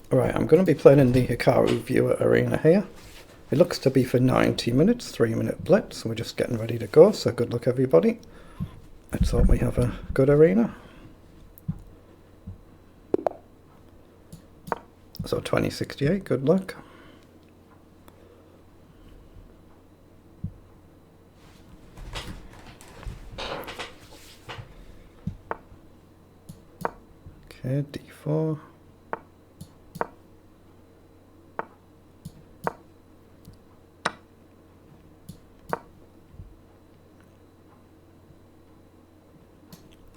Right, I'm going to be playing in the Hikaru viewer arena here. It looks to be for 90 minutes, 3-minute blitz. We're just getting ready to go, so good luck everybody. Let's hope we have a good arena. So 2068, good luck. Okay, D4.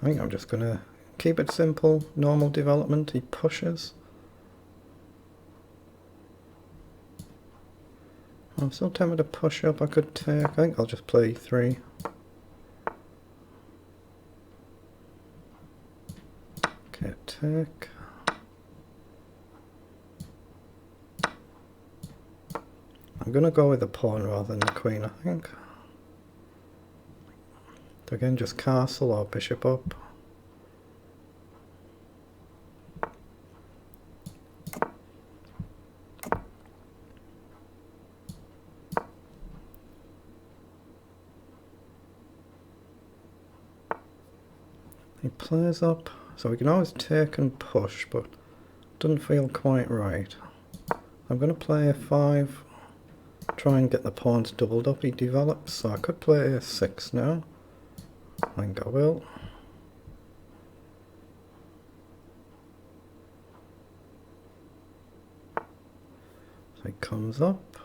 I think I'm just going to keep it simple, normal development. He pushes. I'm still tempted to push up. I could take. I think I'll just play 3. Okay, take. I'm going to go with the pawn rather than the queen, I think. So again, just castle or bishop up. He plays up, so we can always take and push, but doesn't feel quite right. I'm going to play a5, try and get the pawns doubled up. He develops, so I could play a6 now. I think I will. So he comes up.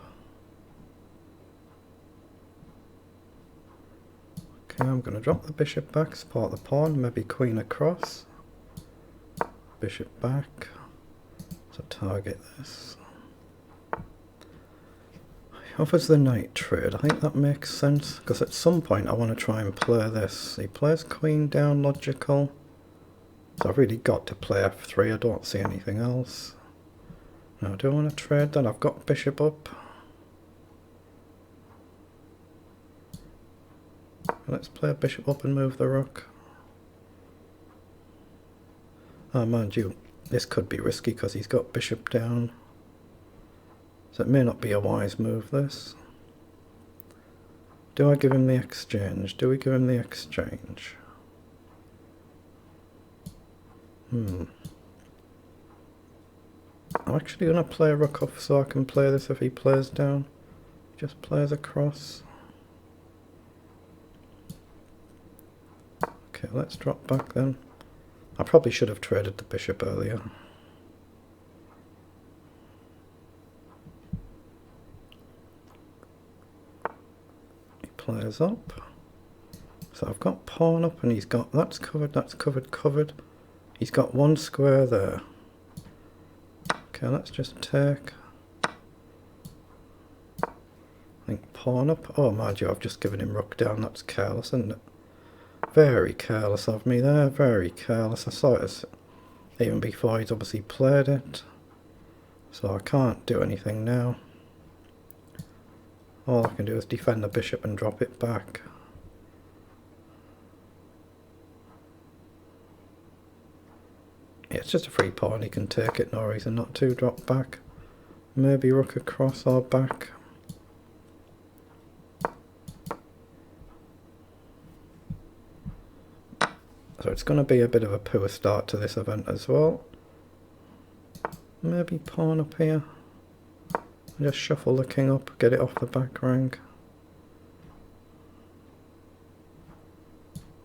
Okay, I'm going to drop the bishop back, support the pawn, maybe queen across. Bishop back. So target this. He offers the knight trade. I think that makes sense, because at some point I want to try and play this. He plays queen down, logical. So I've really got to play f3. I don't see anything else. Now, do I want to trade that? I've got bishop up. Let's play a bishop up and move the rook. Oh, mind you, this could be risky because he's got bishop down. So it may not be a wise move, this. Do I give him the exchange? Do we give him the exchange? I'm actually going to play rook off so I can play this if he plays down. Just plays across. Okay, let's drop back then. I probably should have traded the bishop earlier. He plays up. So I've got pawn up and he's got, that's covered, covered. He's got one square there. Okay, let's just take. I think pawn up. Oh, mind you, I've just given him rook down. That's careless, isn't it? Very careless of me there, very careless. I saw it even before he's obviously played it. So I can't do anything now. All I can do is defend the bishop and drop it back. Yeah, it's just a free pawn, he can take it, no reason not to. Drop back. Maybe rook across or back. So it's going to be a bit of a poor start to this event as well. Maybe pawn up here. Just shuffle the king up, get it off the back rank.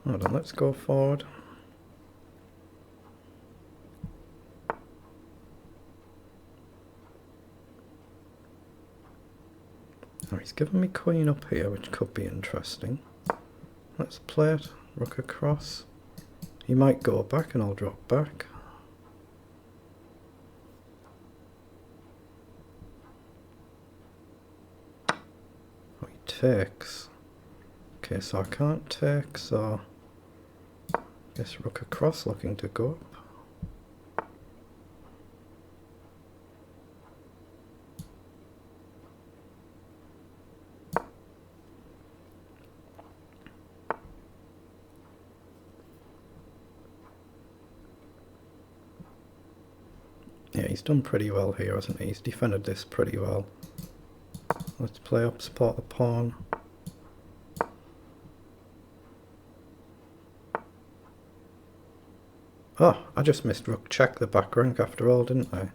Hold on, let's go forward. Oh, he's given me queen up here, which could be interesting. Let's play it. Rook across. He might go back and I'll drop back. Oh, he takes. Okay, so I can't take, so I guess rook across looking to go up. Yeah, he's done pretty well here, hasn't he? He's defended this pretty well. Let's play up, support the pawn. Oh, I just missed rook check the back rank after all, didn't I?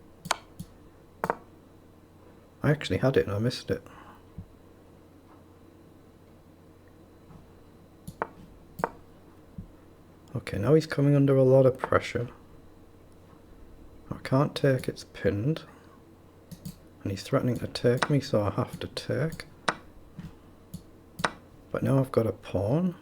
I actually had it and I missed it. Okay, now he's coming under a lot of pressure. I can't take, it's pinned. And he's threatening to take me, so I have to take. But now I've got a pawn.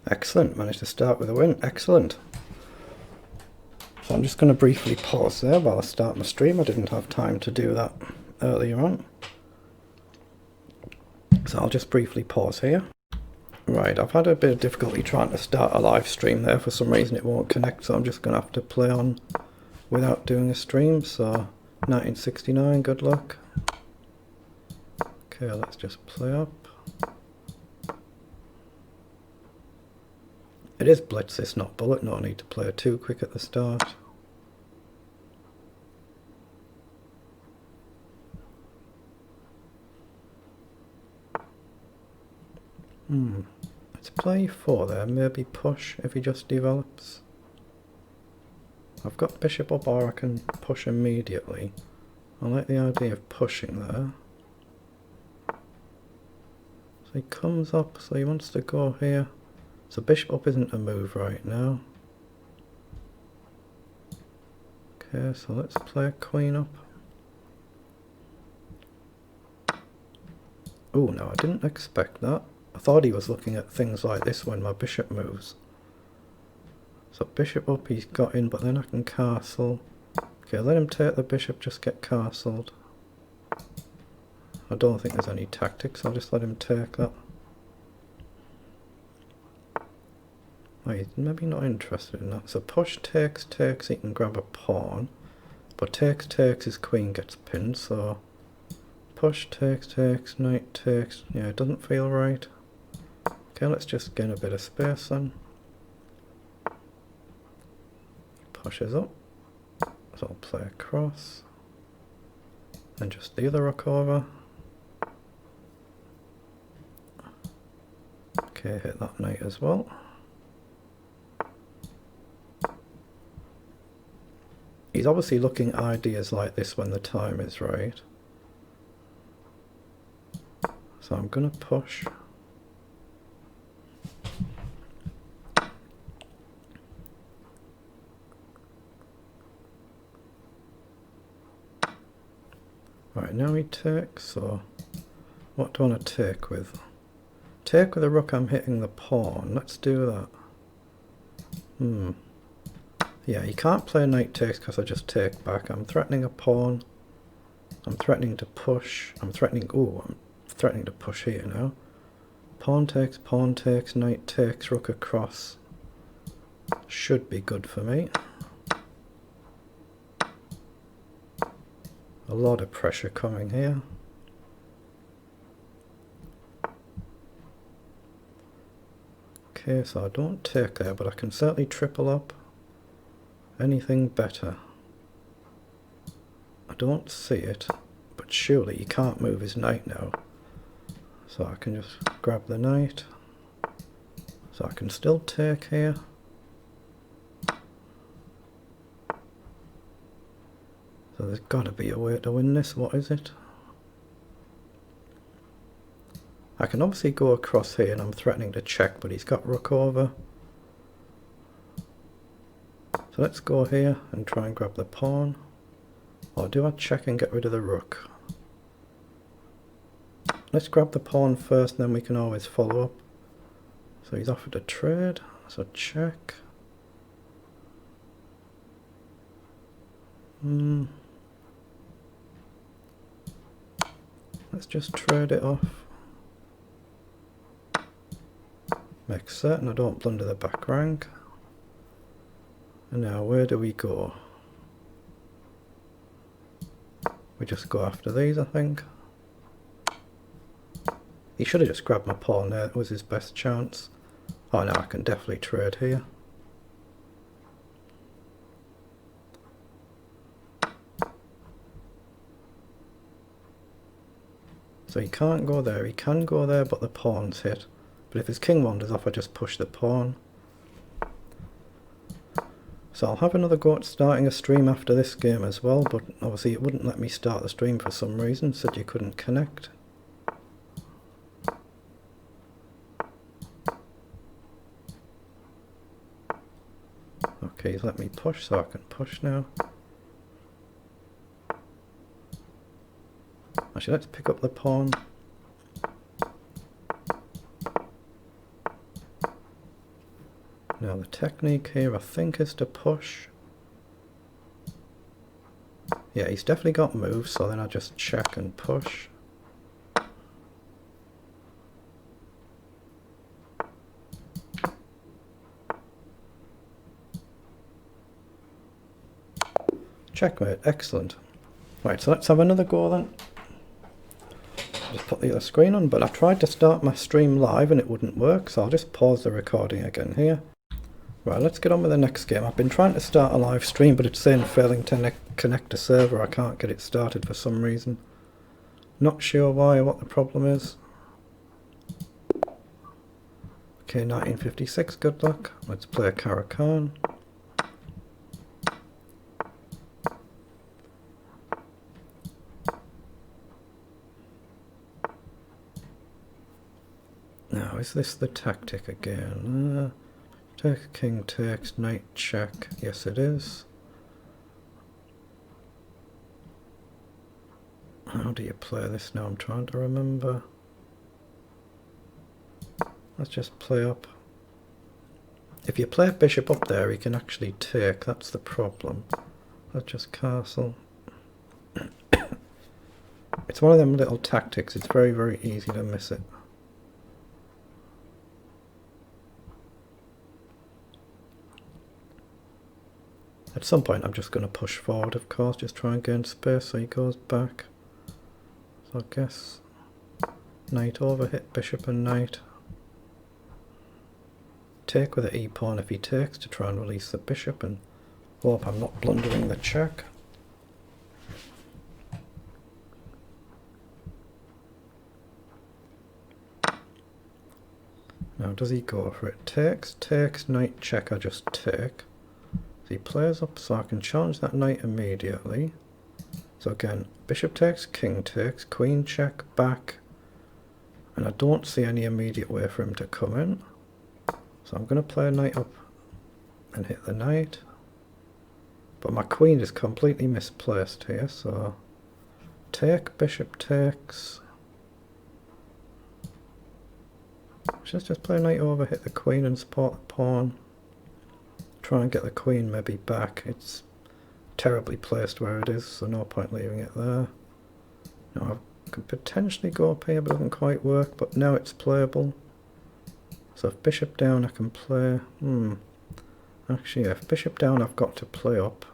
Excellent, managed to start with a win, excellent. So I'm just going to briefly pause there while I start my stream. I didn't have time to do that earlier on. So I'll just briefly pause here. Right, I've had a bit of difficulty trying to start a live stream there. For some reason it won't connect, so I'm just going to have to play on without doing a stream. So 1969, good luck. Okay, let's just play up. It is blitz, it's not bullet, no need to play too quick at the start. Let's play 4 there, maybe push if he just develops. I've got bishop up, or I can push immediately. I like the idea of pushing there. So he comes up, so he wants to go here. So bishop up isn't a move right now. Okay, so let's play queen up. Oh no, I didn't expect that. I thought he was looking at things like this when my bishop moves. So bishop up, he's got in, but then I can castle. Okay, let him take the bishop, just get castled. I don't think there's any tactics, I'll just let him take that. Oh, he's maybe not interested in that. So push takes, takes, he can grab a pawn. But takes, takes, his queen gets pinned, so... Push, takes, takes, knight takes. Yeah, it doesn't feel right. Okay, let's just gain a bit of space then. Pushes up. So I'll play across. And just the other rook over. Okay, hit that knight as well. He's obviously looking at ideas like this when the time is right. So I'm going to push. Right, now he takes, so what do I want to take with? Take with a rook, I'm hitting the pawn. Let's do that. Yeah, you can't play knight takes because I just take back. I'm threatening a pawn. I'm threatening to push. I'm threatening to push here now. Pawn takes, knight takes, rook across. Should be good for me. A lot of pressure coming here. Okay, so I don't take there, but I can certainly triple up. Anything better? I don't see it, but surely he can't move his knight now. So I can just grab the knight. So I can still take here. So there's got to be a way to win this. What is it? I can obviously go across here and I'm threatening to check, but he's got rook over. So let's go here and try and grab the pawn. Or do I check and get rid of the rook? Let's grab the pawn first, and then we can always follow up. So he's offered a trade, so check. Let's just trade it off. Make certain I don't blunder the back rank. And now where do we go? We just go after these, I think. He should have just grabbed my pawn there, it was his best chance. Oh no, I can definitely trade here. So he can't go there, he can go there but the pawn's hit. But if his king wanders off I just push the pawn. So I'll have another go at starting a stream after this game as well, but obviously it wouldn't let me start the stream for some reason, said you couldn't connect. Okay, he's let me push, so I can push now. Actually, let's pick up the pawn. Now the technique here I think is to push. Yeah, he's definitely got moves, so then I just check and push. Checkmate, excellent. Right, so let's have another go then. Just put the other screen on, but I tried to start my stream live and it wouldn't work, so I'll just pause the recording again here. Right, let's get on with the next game. I've been trying to start a live stream, but it's saying failing to connect a server. I can't get it started for some reason. Not sure why or what the problem is. Okay, 1956, good luck. Let's play Hikaru. Now, is this the tactic again? Take, king takes, knight check. Yes, it is. How do you play this now? I'm trying to remember. Let's just play up. If you play bishop up there, he can actually take. That's the problem. Let's just castle. It's one of them little tactics. It's very, very easy to miss it. At some point I'm just going to push forward, of course, just try and gain space so he goes back. So I guess knight over, hit bishop and knight. Take with the e-pawn if he takes to try and release the bishop and hope I'm not blundering the check. Now does he go for it? Takes, knight check, I just take. So he plays up, so I can challenge that knight immediately. So again, bishop takes, king takes, queen check, back. And I don't see any immediate way for him to come in. So I'm going to play a knight up and hit the knight. But my queen is completely misplaced here, so take, bishop takes. Let's just play a knight over, hit the queen and support the pawn. Try and get the queen maybe back. It's terribly placed where it is, so no point leaving it there. Now I could potentially go up here, but it doesn't quite work, but now it's playable. So if bishop down I can play... Actually, yeah, if bishop down I've got to play up.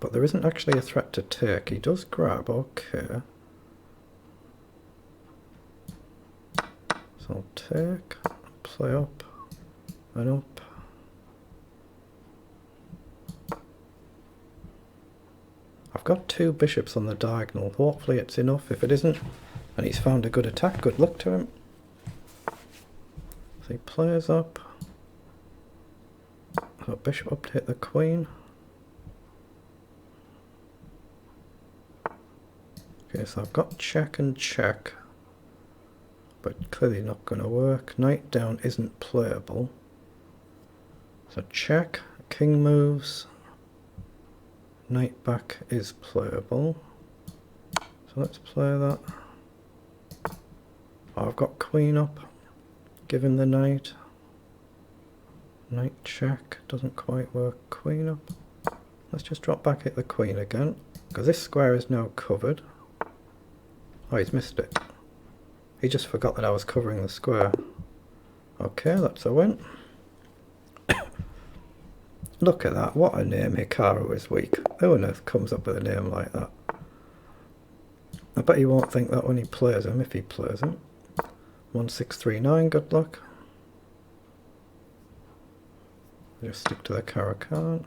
But there isn't actually a threat to take. He does grab, okay. So I'll take, play up, and up. I've got two bishops on the diagonal. Hopefully it's enough. If it isn't, and he's found a good attack, good luck to him. So he plays up. So bishop up to hit the queen. Okay, so I've got check and check. But clearly not going to work. Knight down isn't playable. So check, king moves, knight back is playable. So let's play that. Oh, I've got queen up, give him the knight. Knight check, doesn't quite work, queen up. Let's just drop back, hit the queen again, because this square is now covered. Oh, he's missed it. He just forgot that I was covering the square. Okay, that's a win. Look at that, what a name. Hikaru is weak. Who on earth comes up with a name like that? I bet he won't think that when he plays him, if he plays him. 1639, good luck. Just stick to the Caracan.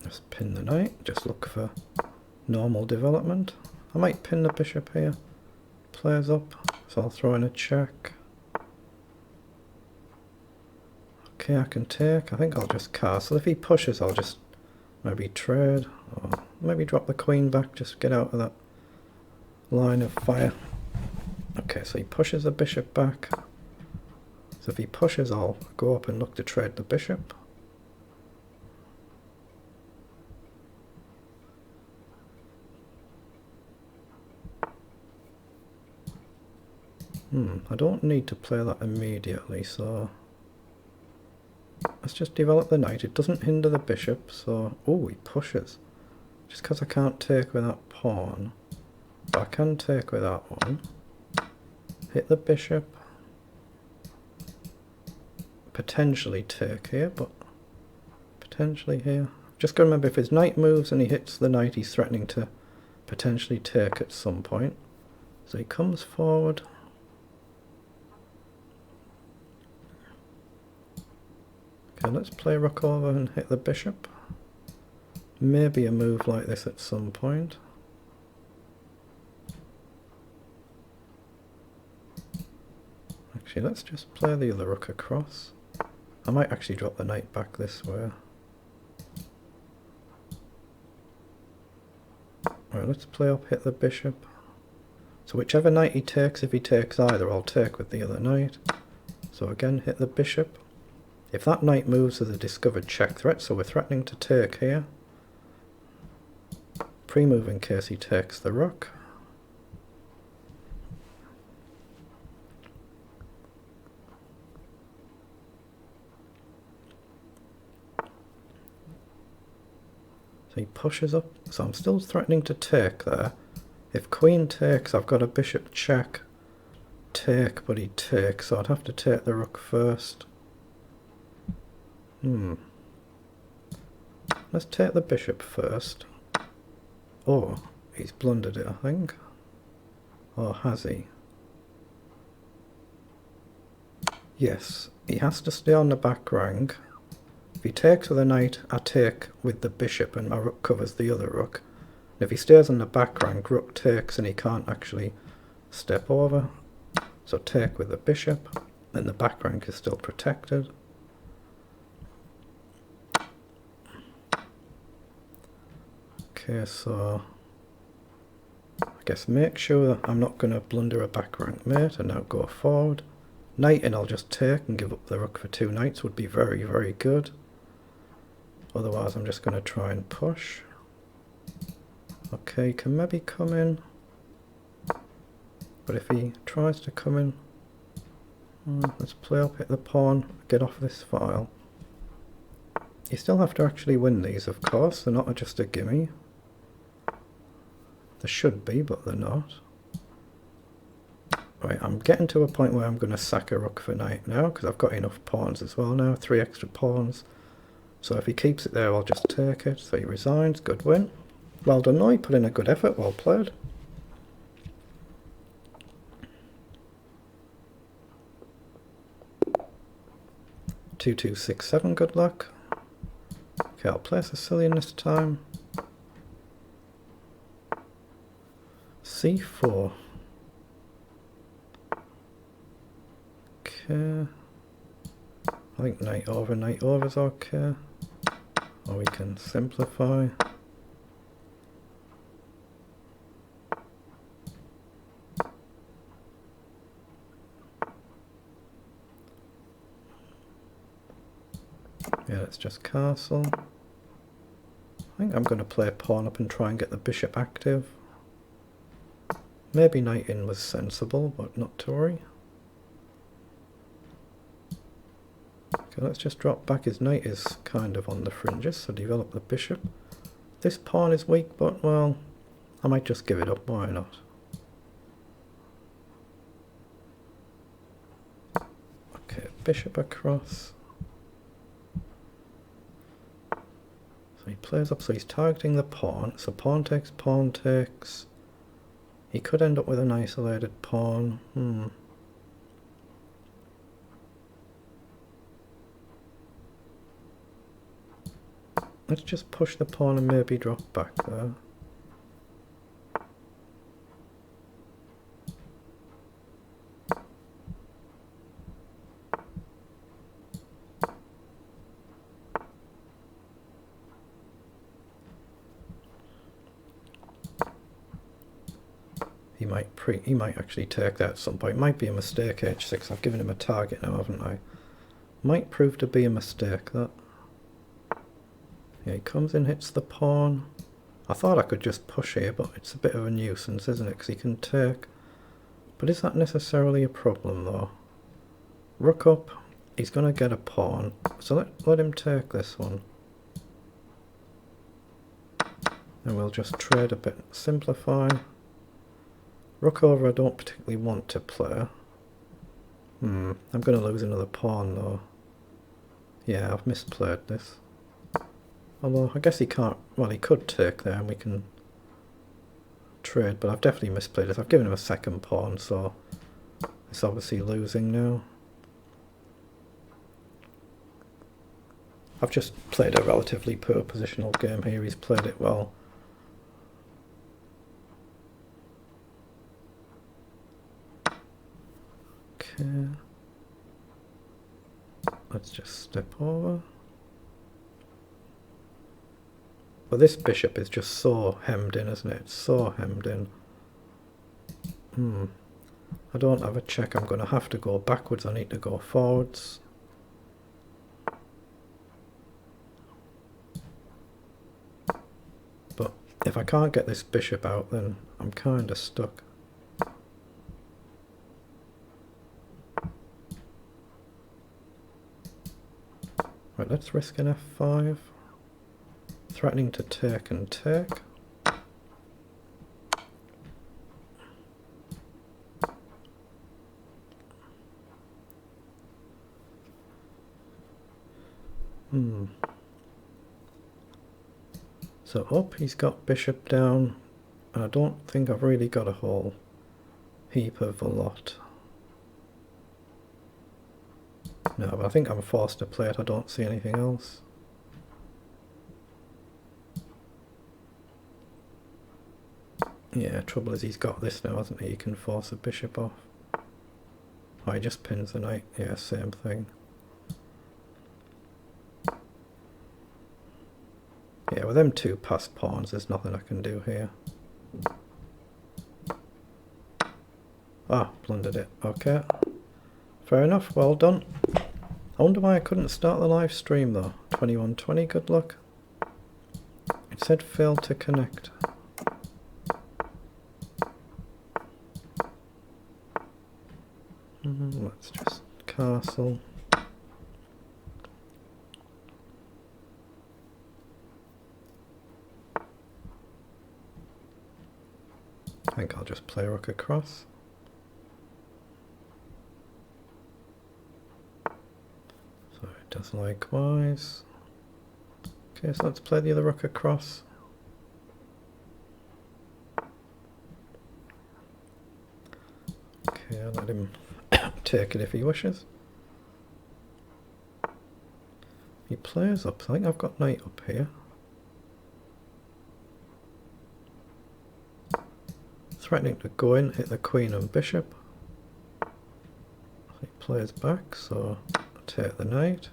Just pin the knight, just look for normal development. I might pin the bishop here. Plays up, so I'll throw in a check. Okay, I can take. I think I'll just castle. If he pushes, I'll just maybe trade, or maybe drop the queen back, just get out of that line of fire. Okay, so he pushes the bishop back. So if he pushes, I'll go up and look to trade the bishop. I don't need to play that immediately, so let's just develop the knight. It doesn't hinder the bishop, so... Oh, he pushes. Just because I can't take with that pawn. But I can take with that one. Hit the bishop. Potentially take here, but... Potentially here. Just got to remember, if his knight moves and he hits the knight, he's threatening to potentially take at some point. So he comes forward. Okay, let's play rook over and hit the bishop. Maybe a move like this at some point. Actually, let's just play the other rook across. I might actually drop the knight back this way. Alright, let's play up, hit the bishop. So whichever knight he takes, if he takes either, I'll take with the other knight. So again, hit the bishop. If that knight moves with a discovered check threat, so we're threatening to take here. Pre-move in case he takes the rook. So he pushes up, so I'm still threatening to take there. If queen takes, I've got a bishop check. Take, but he takes, so I'd have to take the rook first. Let's take the bishop first. Oh, he's blundered it, I think. Or has he? Yes, he has to stay on the back rank. If he takes with a knight, I take with the bishop and my rook covers the other rook. And if he stays on the back rank, rook takes and he can't actually step over. So take with the bishop, then the back rank is still protected. Okay, so I guess make sure that I'm not going to blunder a back rank mate and now go forward. Knight and I'll just take and give up the rook for 2 knights would be very, very good. Otherwise I'm just going to try and push. Okay, he can maybe come in. But if he tries to come in, let's play up, hit the pawn, get off this file. You still have to actually win these, of course, they're not just a gimme. They should be, but they're not. Right, I'm getting to a point where I'm going to sack a rook for knight now, because I've got enough pawns as well now, 3 extra pawns. So if he keeps it there, I'll just take it. So he resigns, good win. Well done, Noy, put in a good effort, well played. Two, 2, 6, 7, good luck. Okay, I'll play Sicilian this time. C4. Okay. I think knight over is okay. Or we can simplify. Yeah, let's just castle. I think I'm going to play pawn up and try and get the bishop active. Maybe knight in was sensible, but not to worry. Okay, let's just drop back. His knight is kind of on the fringes, so develop the bishop. This pawn is weak, but well, I might just give it up, why not? Okay, bishop across. So he plays up, so he's targeting the pawn. So pawn takes, pawn takes. He could end up with an isolated pawn. Let's just push the pawn and maybe drop back there. He might actually take that at some point. Might be a mistake, h6. I've given him a target now, haven't I? Might prove to be a mistake, that. Yeah, he comes in, hits the pawn. I thought I could just push here, but it's a bit of a nuisance, isn't it? Because he can take. But is that necessarily a problem, though? Rook up. He's going to get a pawn. So let him take this one. And we'll just trade a bit. Simplify. Rook over I don't particularly want to play. I'm going to lose another pawn though. Yeah, I've misplayed this. Although I guess he can't, well he could take there and we can trade, but I've definitely misplayed this. I've given him a second pawn, so it's obviously losing now. I've just played a relatively poor positional game here, he's played it well. Okay. Let's just step over. But this bishop is just so hemmed in, isn't it? It's so hemmed in. I don't have a check. I'm going to have to go backwards. I need to go forwards. But if I can't get this bishop out, then I'm kind of stuck. Right, let's risk an f5. Threatening to take and take. So up, he's got bishop down, and I don't think I've really got a whole heap of a lot. No, but I think I'm forced to play it. I don't see anything else. Yeah, trouble is he's got this now, hasn't he? He can force a bishop off. Oh, he just pins the knight. Yeah, same thing. Yeah, with them two passed pawns, there's nothing I can do here. Ah, blundered it. Okay. Fair enough, well done. I wonder why I couldn't start the live stream though. 2120, good luck. It said failed to connect. Let's just castle. I think I'll just play rook across. So it does likewise. Okay, so let's play the other rook across. Okay, I'll let him take it if he wishes. He plays up. I think I've got knight up here. Threatening to go in, hit the queen and bishop. He plays back, so take the knight.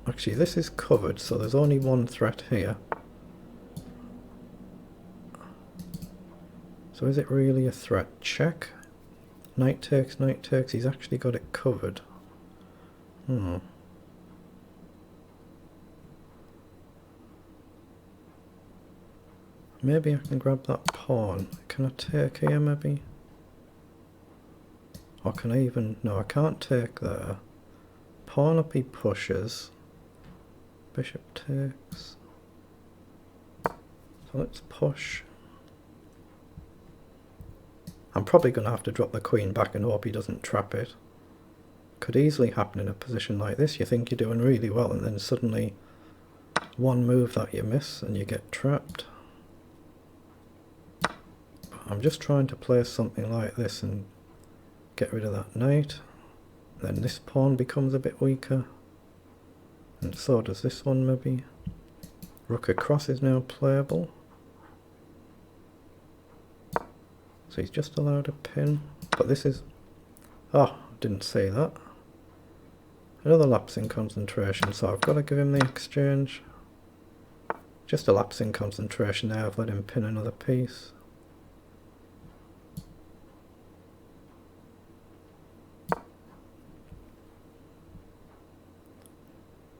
Actually, this is covered, so there's only one threat here. So is it really a threat? Check. Knight takes, he's actually got it covered. Maybe I can grab that pawn. Can I take here maybe? Or can I even... No, I can't take there. Pawn up he pushes. Bishop takes. So let's push. I'm probably going to have to drop the queen back and hope he doesn't trap it. Could easily happen in a position like this. You think you're doing really well and then suddenly one move that you miss and you get trapped. But I'm just trying to play something like this and get rid of that knight. Then this pawn becomes a bit weaker. And so does this one maybe. Rook across is now playable. So he's just allowed a pin. But this is... Oh, didn't say that. Another lapse in concentration, so I've got to give him the exchange. Just a lapse in concentration there, I've let him pin another piece.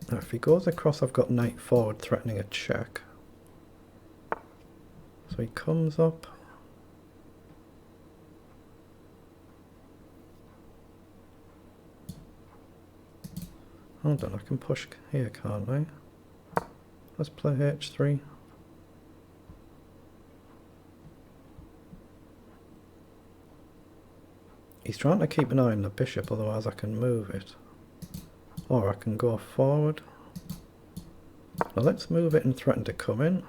Now if he goes across, I've got knight forward threatening a check. So he comes up. Hold on, I can push here, can't I? Let's play h3. He's trying to keep an eye on the bishop, otherwise I can move it. Or I can go forward. Now let's move it and threaten to come in.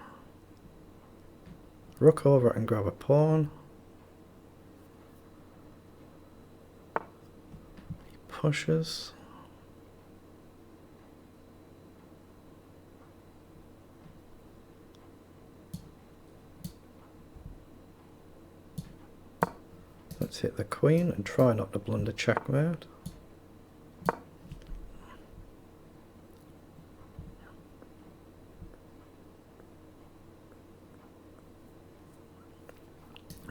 Rook over and grab a pawn. He pushes. Let's hit the queen and try not to blunder checkmate.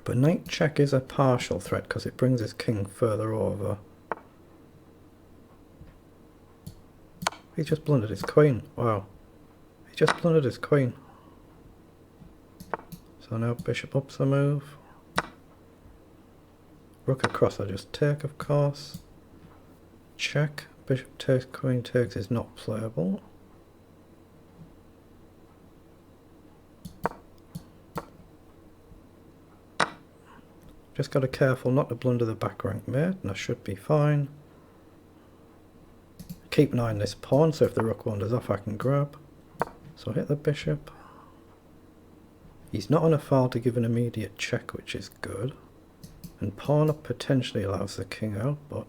But knight check is a partial threat because it brings his king further over. He just blundered his queen. Wow. He just blundered his queen. So now bishop up's a move. Rook across, I just take, of course. Check. Bishop takes, queen takes is not playable. Just got to be careful not to blunder the back rank mate, and I should be fine. Keep an eye on this pawn, so if the rook wanders off I can grab. So hit the bishop. He's not on a file to give an immediate check, which is good. And pawn up potentially allows the king out, but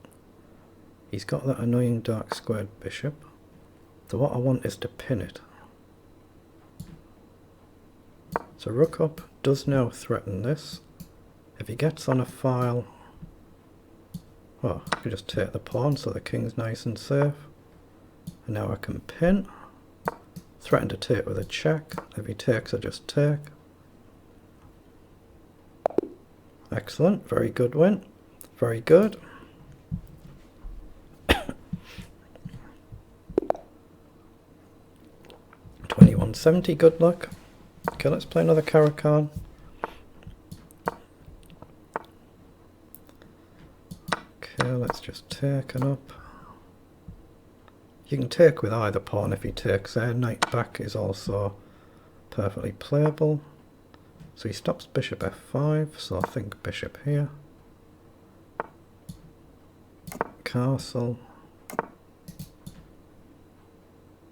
he's got that annoying dark squared bishop. So what I want is to pin it. So rook up does now threaten this. If he gets on a file, well, I could just take the pawn so the king's nice and safe. And now I can pin. Threaten to take with a check. If he takes, I just take. Excellent, very good win. Very good. 2170, good luck. Okay, let's play another Caro-Kann. Okay, let's just take it up. You can take with either pawn if he takes there. Knight back is also perfectly playable. So he stops bishop f5, so I think bishop here. Castle.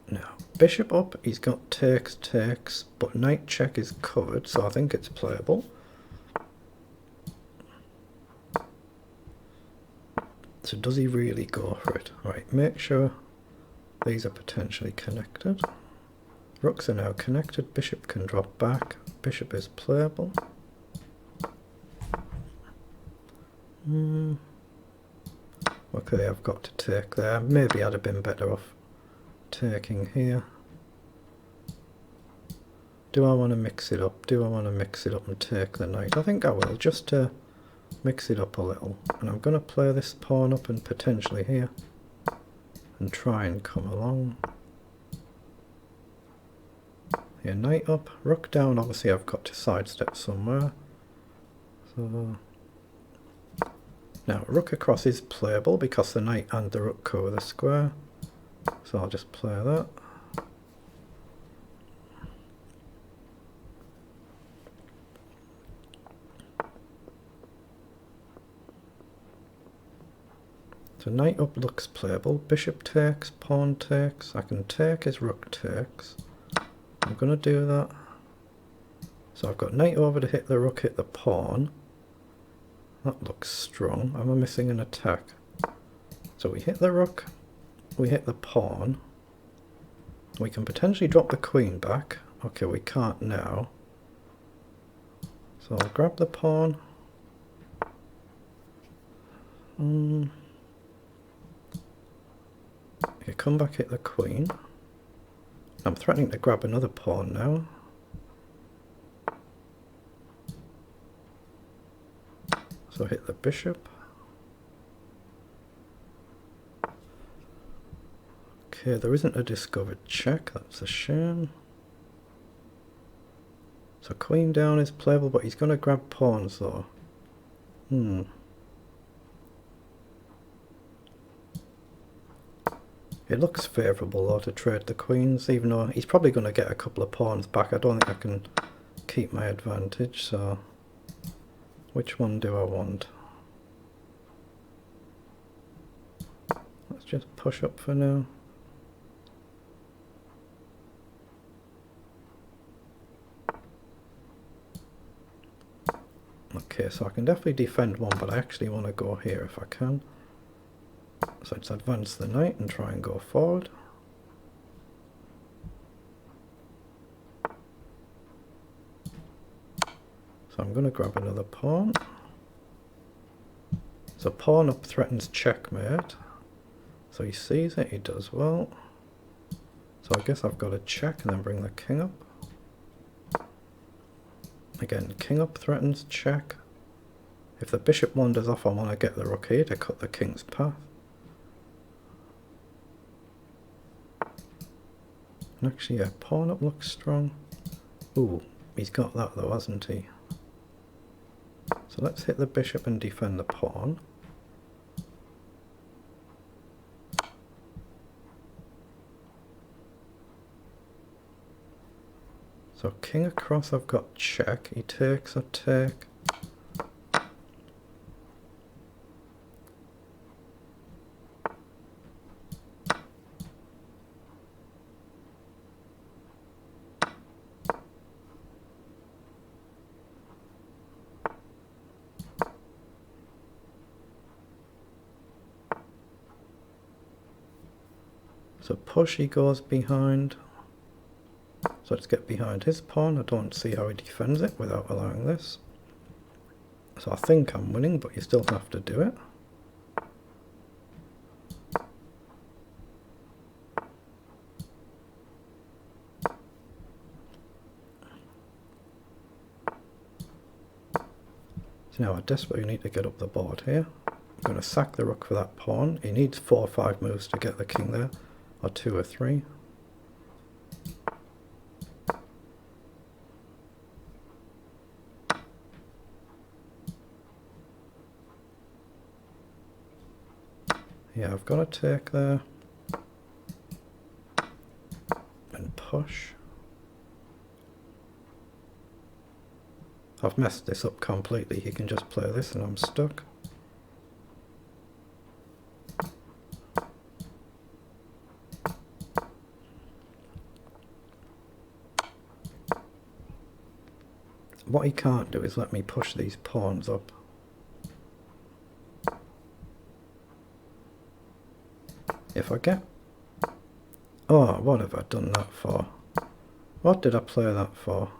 Now, bishop up, he's got takes, takes, but knight check is covered, so I think it's playable. So does he really go for it? Right, make sure these are potentially connected. Rooks are now connected, bishop can drop back, bishop is playable. Okay, I've got to take there. Maybe I'd have been better off taking here. Do I want to mix it up? Do I want to mix it up and take the knight? I think I will, just to mix it up a little. And I'm going to play this pawn up and potentially here. And try and come along. Here, knight up, rook down. Obviously I've got to sidestep somewhere. So now rook across is playable because the knight and the rook cover the square. So I'll just play that. So knight up looks playable. Bishop takes, pawn takes. I can take his rook takes. I'm going to do that. So I've got knight over to hit the rook, hit the pawn. That looks strong. Am I missing an attack? So we hit the rook, we hit the pawn. We can potentially drop the queen back. Okay, we can't now. So I'll grab the pawn. You come back, hit the queen. I'm threatening to grab another pawn now. So hit the bishop. Okay, there isn't a discovered check, that's a shame. So queen down is playable, but he's going to grab pawns though. It looks favourable though to trade the queens, even though he's probably going to get a couple of pawns back. I don't think I can keep my advantage, so which one do I want? Let's just push up for now. Okay, so I can definitely defend one, but I actually want to go here if I can. So let's advance the knight and try and go forward. So I'm going to grab another pawn. So pawn up threatens checkmate. So he sees it, he does well. So I guess I've got to check and then bring the king up. Again, king up threatens check. If the bishop wanders off, I want to get the rook here to cut the king's path. And actually, yeah, pawn up looks strong. Ooh, he's got that though, hasn't he? So let's hit the bishop and defend the pawn. So king across, I've got check. He takes, I take. So push, he goes behind. So let's get behind his pawn. I don't see how he defends it without allowing this. So I think I'm winning, but you still have to do it. So now I desperately need to get up the board here. I'm going to sack the rook for that pawn. He needs 4 or 5 moves to get the king there, or 2 or 3. Yeah, I've got to take there and push. I've messed this up completely. He can just play this and I'm stuck. What he can't do is let me push these pawns up. If I get... Oh, what have I done that for? What did I play that for?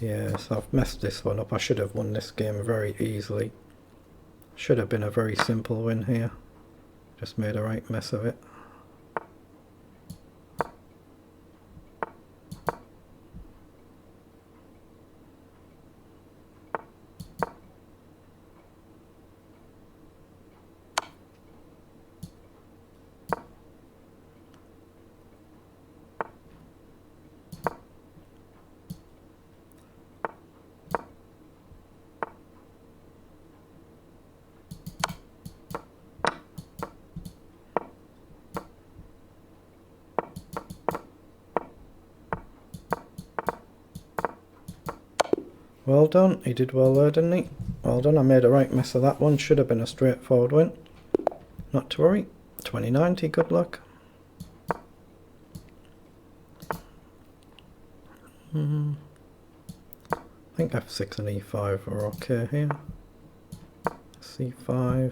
Yes, I've messed this one up. I should have won this game very easily. Should have been a very simple win here. Just made a right mess of it. Well done, he did well there, didn't he? Well done, I made a right mess of that one. Should have been a straightforward win. Not to worry. 2090, good luck. I think f6 and e5 are okay here. c5.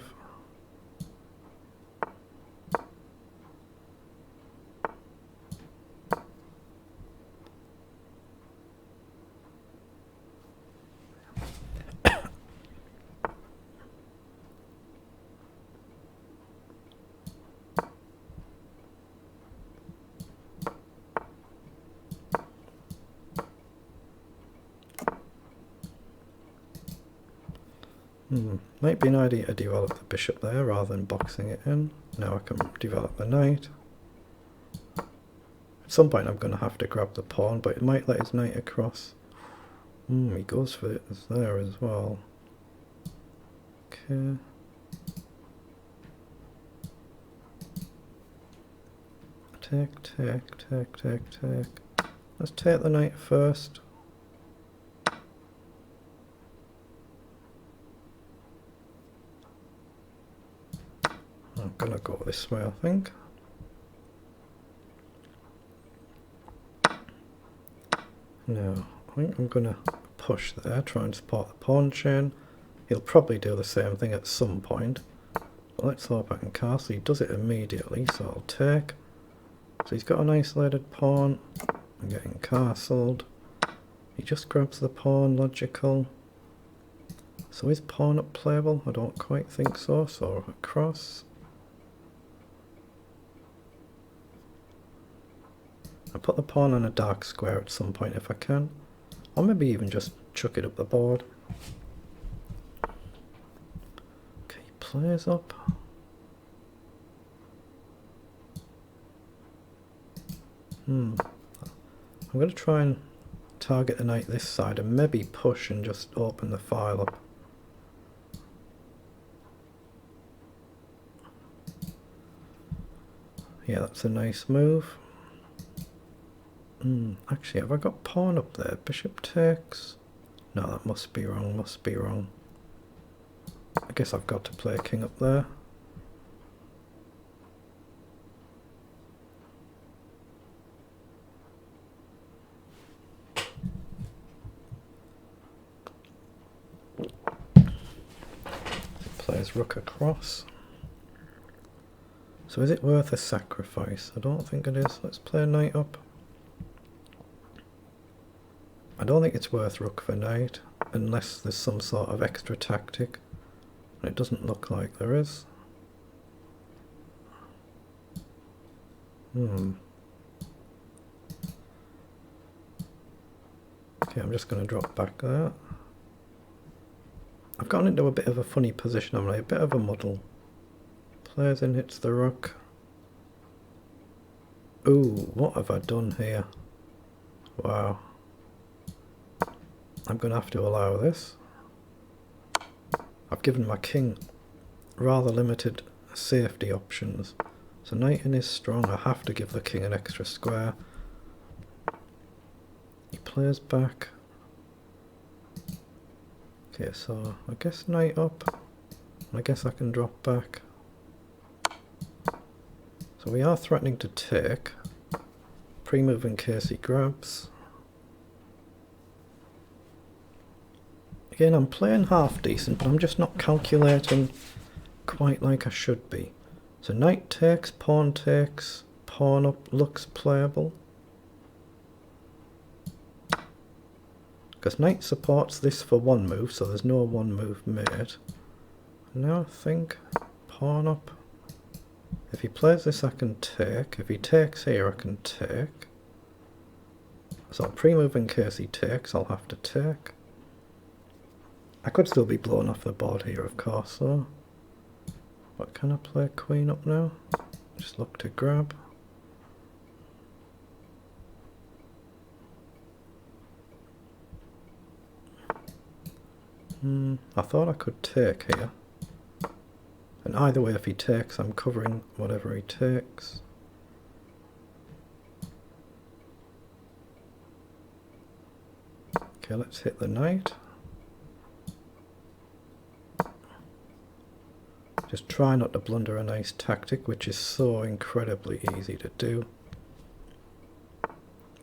Might be an idea to develop the bishop there rather than boxing it in. Now I can develop the knight. At some point I'm going to have to grab the pawn, but it might let his knight across. He goes for it there as well. Okay. Take. Let's take the knight first. I'm gonna go this way, I think. Now, I think I'm gonna push there, try and support the pawn chain. He'll probably do the same thing at some point. But let's hope I can castle. He does it immediately, so I'll take. So he's got an isolated pawn. I'm getting castled. He just grabs the pawn, logical. So is pawn up playable? I don't quite think so. So across. I'll put the pawn on a dark square at some point if I can. Or maybe even just chuck it up the board. Okay, he plays up. I'm going to try and target the knight this side and maybe push and just open the file up. Yeah, that's a nice move. Actually, have I got pawn up there? Bishop takes? No, that must be wrong, I guess I've got to play king up there. Plays rook across. So is it worth a sacrifice? I don't think it is. Let's play knight up. I don't think it's worth rook for knight, unless there's some sort of extra tactic. And it doesn't look like there is. Okay, I'm just going to drop back there. I've gotten into a bit of a funny position, haven't I? A bit of a muddle. Plays in, hits the rook. Ooh, what have I done here? Wow. I'm going to have to allow this. I've given my king rather limited safety options. So knight in is strong, I have to give the king an extra square. He plays back. Okay, so I guess knight up. I guess I can drop back. So we are threatening to take. Pre-move in case he grabs. Again, I'm playing half decent, but I'm just not calculating quite like I should be. So knight takes, pawn up, looks playable. Because knight supports this for one move, so there's no one move made. Now I think pawn up. If he plays this, I can take. If he takes here, I can take. So pre-move in case he takes, I'll have to take. I could still be blown off the board here, of course, though. But can I play queen up now? Just look to grab. I thought I could take here. And either way, if he takes, I'm covering whatever he takes. Okay, let's hit the knight. Just try not to blunder a nice tactic, which is so incredibly easy to do.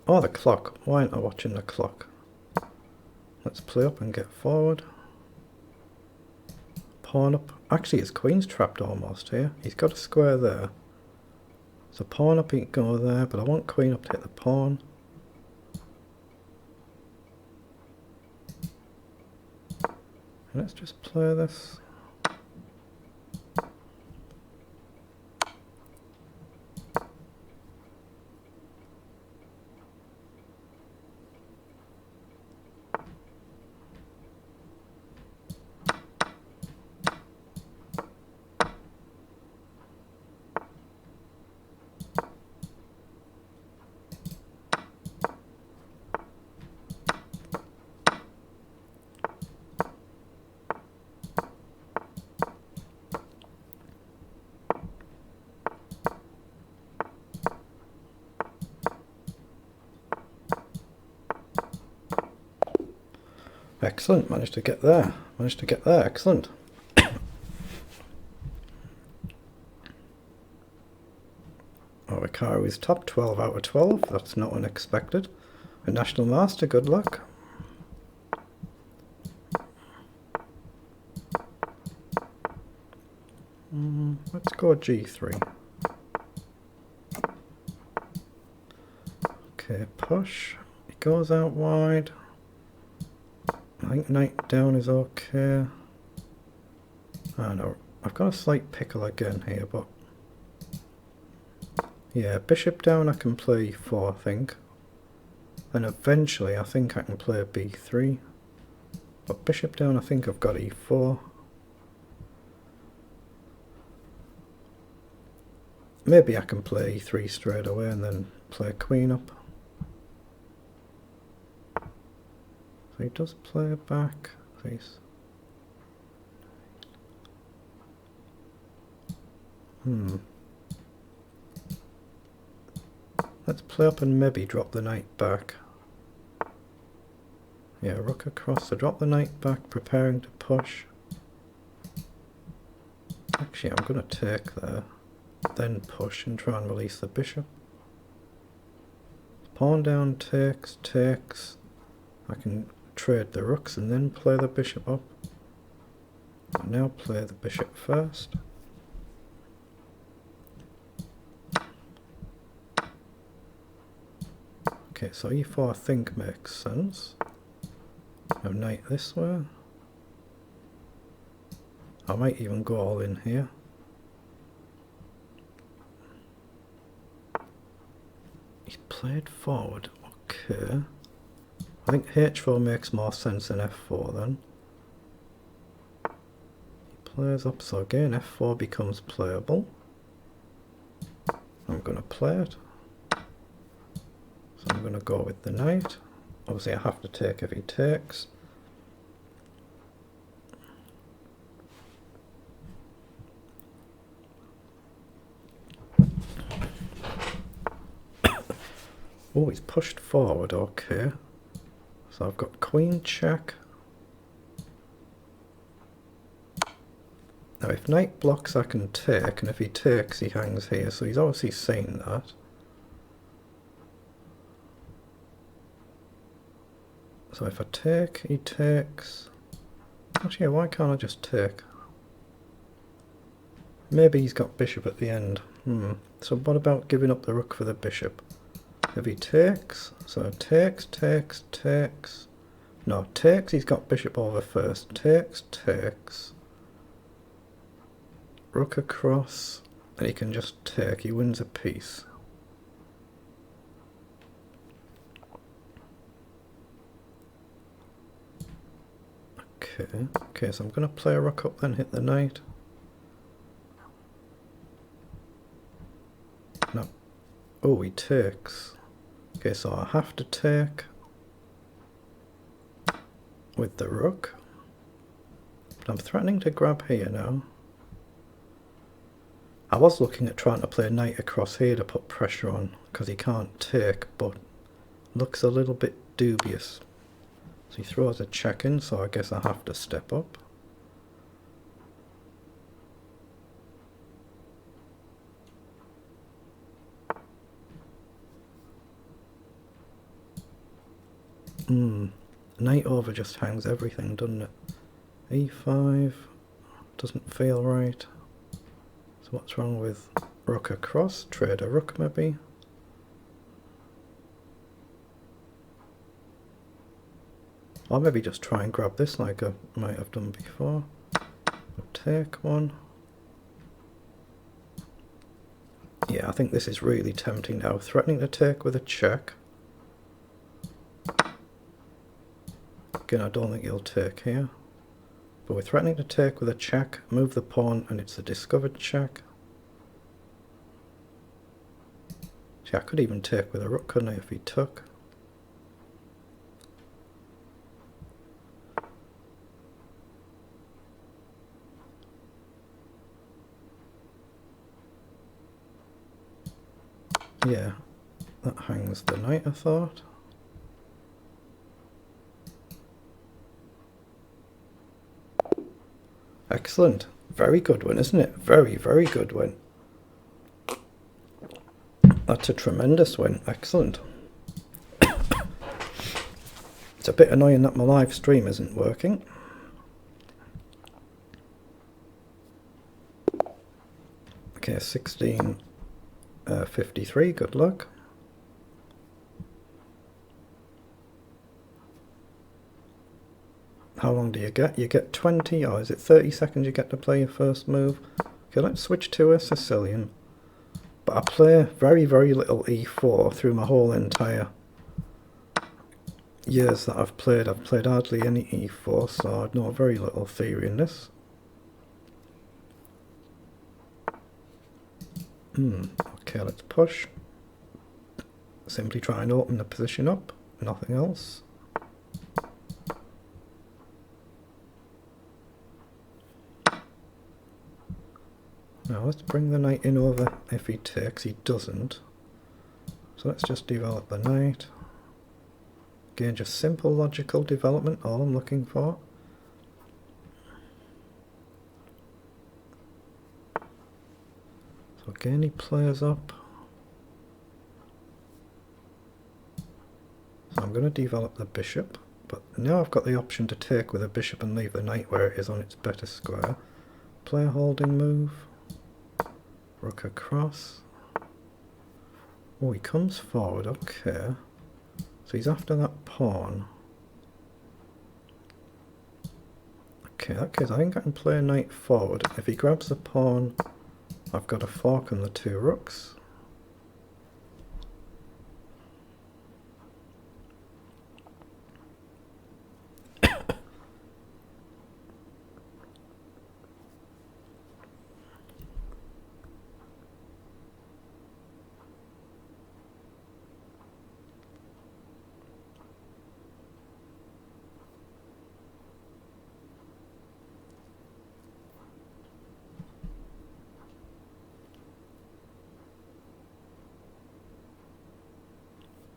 Oh, the clock. Why aren't I watching the clock? Let's play up and get forward. Pawn up. Actually, his queen's trapped almost here. He's got a square there. So pawn up, he can go there, but I want queen up to hit the pawn. Let's just play this. Excellent, managed to get there. Excellent. Oh, Hikaru is top 12 out of 12. That's not unexpected. A national master, good luck. Let's go G3. Okay, push. He goes out wide. I think knight down is okay. Oh no, I've got a slight pickle again here, but yeah, bishop down I can play e4, I think. And eventually I think I can play b3. But bishop down I think I've got e4. Maybe I can play e3 straight away and then play queen up. So he does play back, please. Let's play up and maybe drop the knight back. Yeah, rook across, so drop the knight back, preparing to push. Actually, I'm going to take there, then push and try and release the bishop. Pawn down, takes. I can trade the rooks and then play the bishop up. I'll now play the bishop first. Okay, so e4 I think makes sense. Now knight this way. I might even go all in here. He's played forward, okay. I think h4 makes more sense than f4 then. He plays up, so again f4 becomes playable. I'm going to play it. So I'm going to go with the knight. Obviously I have to take if he takes. Oh, he's pushed forward, okay. So I've got queen check. Now if knight blocks I can take, and if he takes he hangs here, so he's obviously seen that. So if I take, he takes. Actually, why can't I just take? Maybe he's got bishop at the end. So what about giving up the rook for the bishop? If he takes, so takes. No, takes, he's got bishop over first. Takes. Rook across, and he can just take. He wins a piece. Okay, so I'm going to play a rook up, then hit the knight. No. Oh, he takes. Okay, so I have to take with the rook. But I'm threatening to grab here now. I was looking at trying to play knight across here to put pressure on, because he can't take, but looks a little bit dubious. So he throws a check in, so I guess I have to step up. Knight over just hangs everything, doesn't it? E5 doesn't feel right. So what's wrong with rook across? Trade a rook maybe? Or maybe just try and grab this like I might have done before. Take one. Yeah, I think this is really tempting now. Threatening to take with a check. Again, I don't think he'll take here. But we're threatening to take with a check, move the pawn, and it's a discovered check. See, I could even take with a rook, couldn't I, if he took? Yeah, that hangs the knight, I thought. Excellent. Very good one, isn't it? Very, very good win. That's a tremendous win. Excellent. It's a bit annoying that my live stream isn't working. Okay, 16:53. Good luck. How long do you get? You get 20, or is it 30 seconds you get to play your first move? Okay, let's switch to a Sicilian. But I play very, very little e4 through my whole entire years that I've played hardly any e4, so I know very little theory in this. Okay, let's push. Simply try and open the position up, nothing else. Now let's bring the knight in over if he takes. He doesn't. So let's just develop the knight. Again, just simple logical development, all I'm looking for. So again, he plays up. So I'm going to develop the bishop, but now I've got the option to take with a bishop and leave the knight where it is on its better square. Play a holding move. Rook across. Oh, he comes forward, okay. So he's after that pawn. Okay, in that case I think I can play a knight forward. If he grabs the pawn, I've got a fork on the two rooks.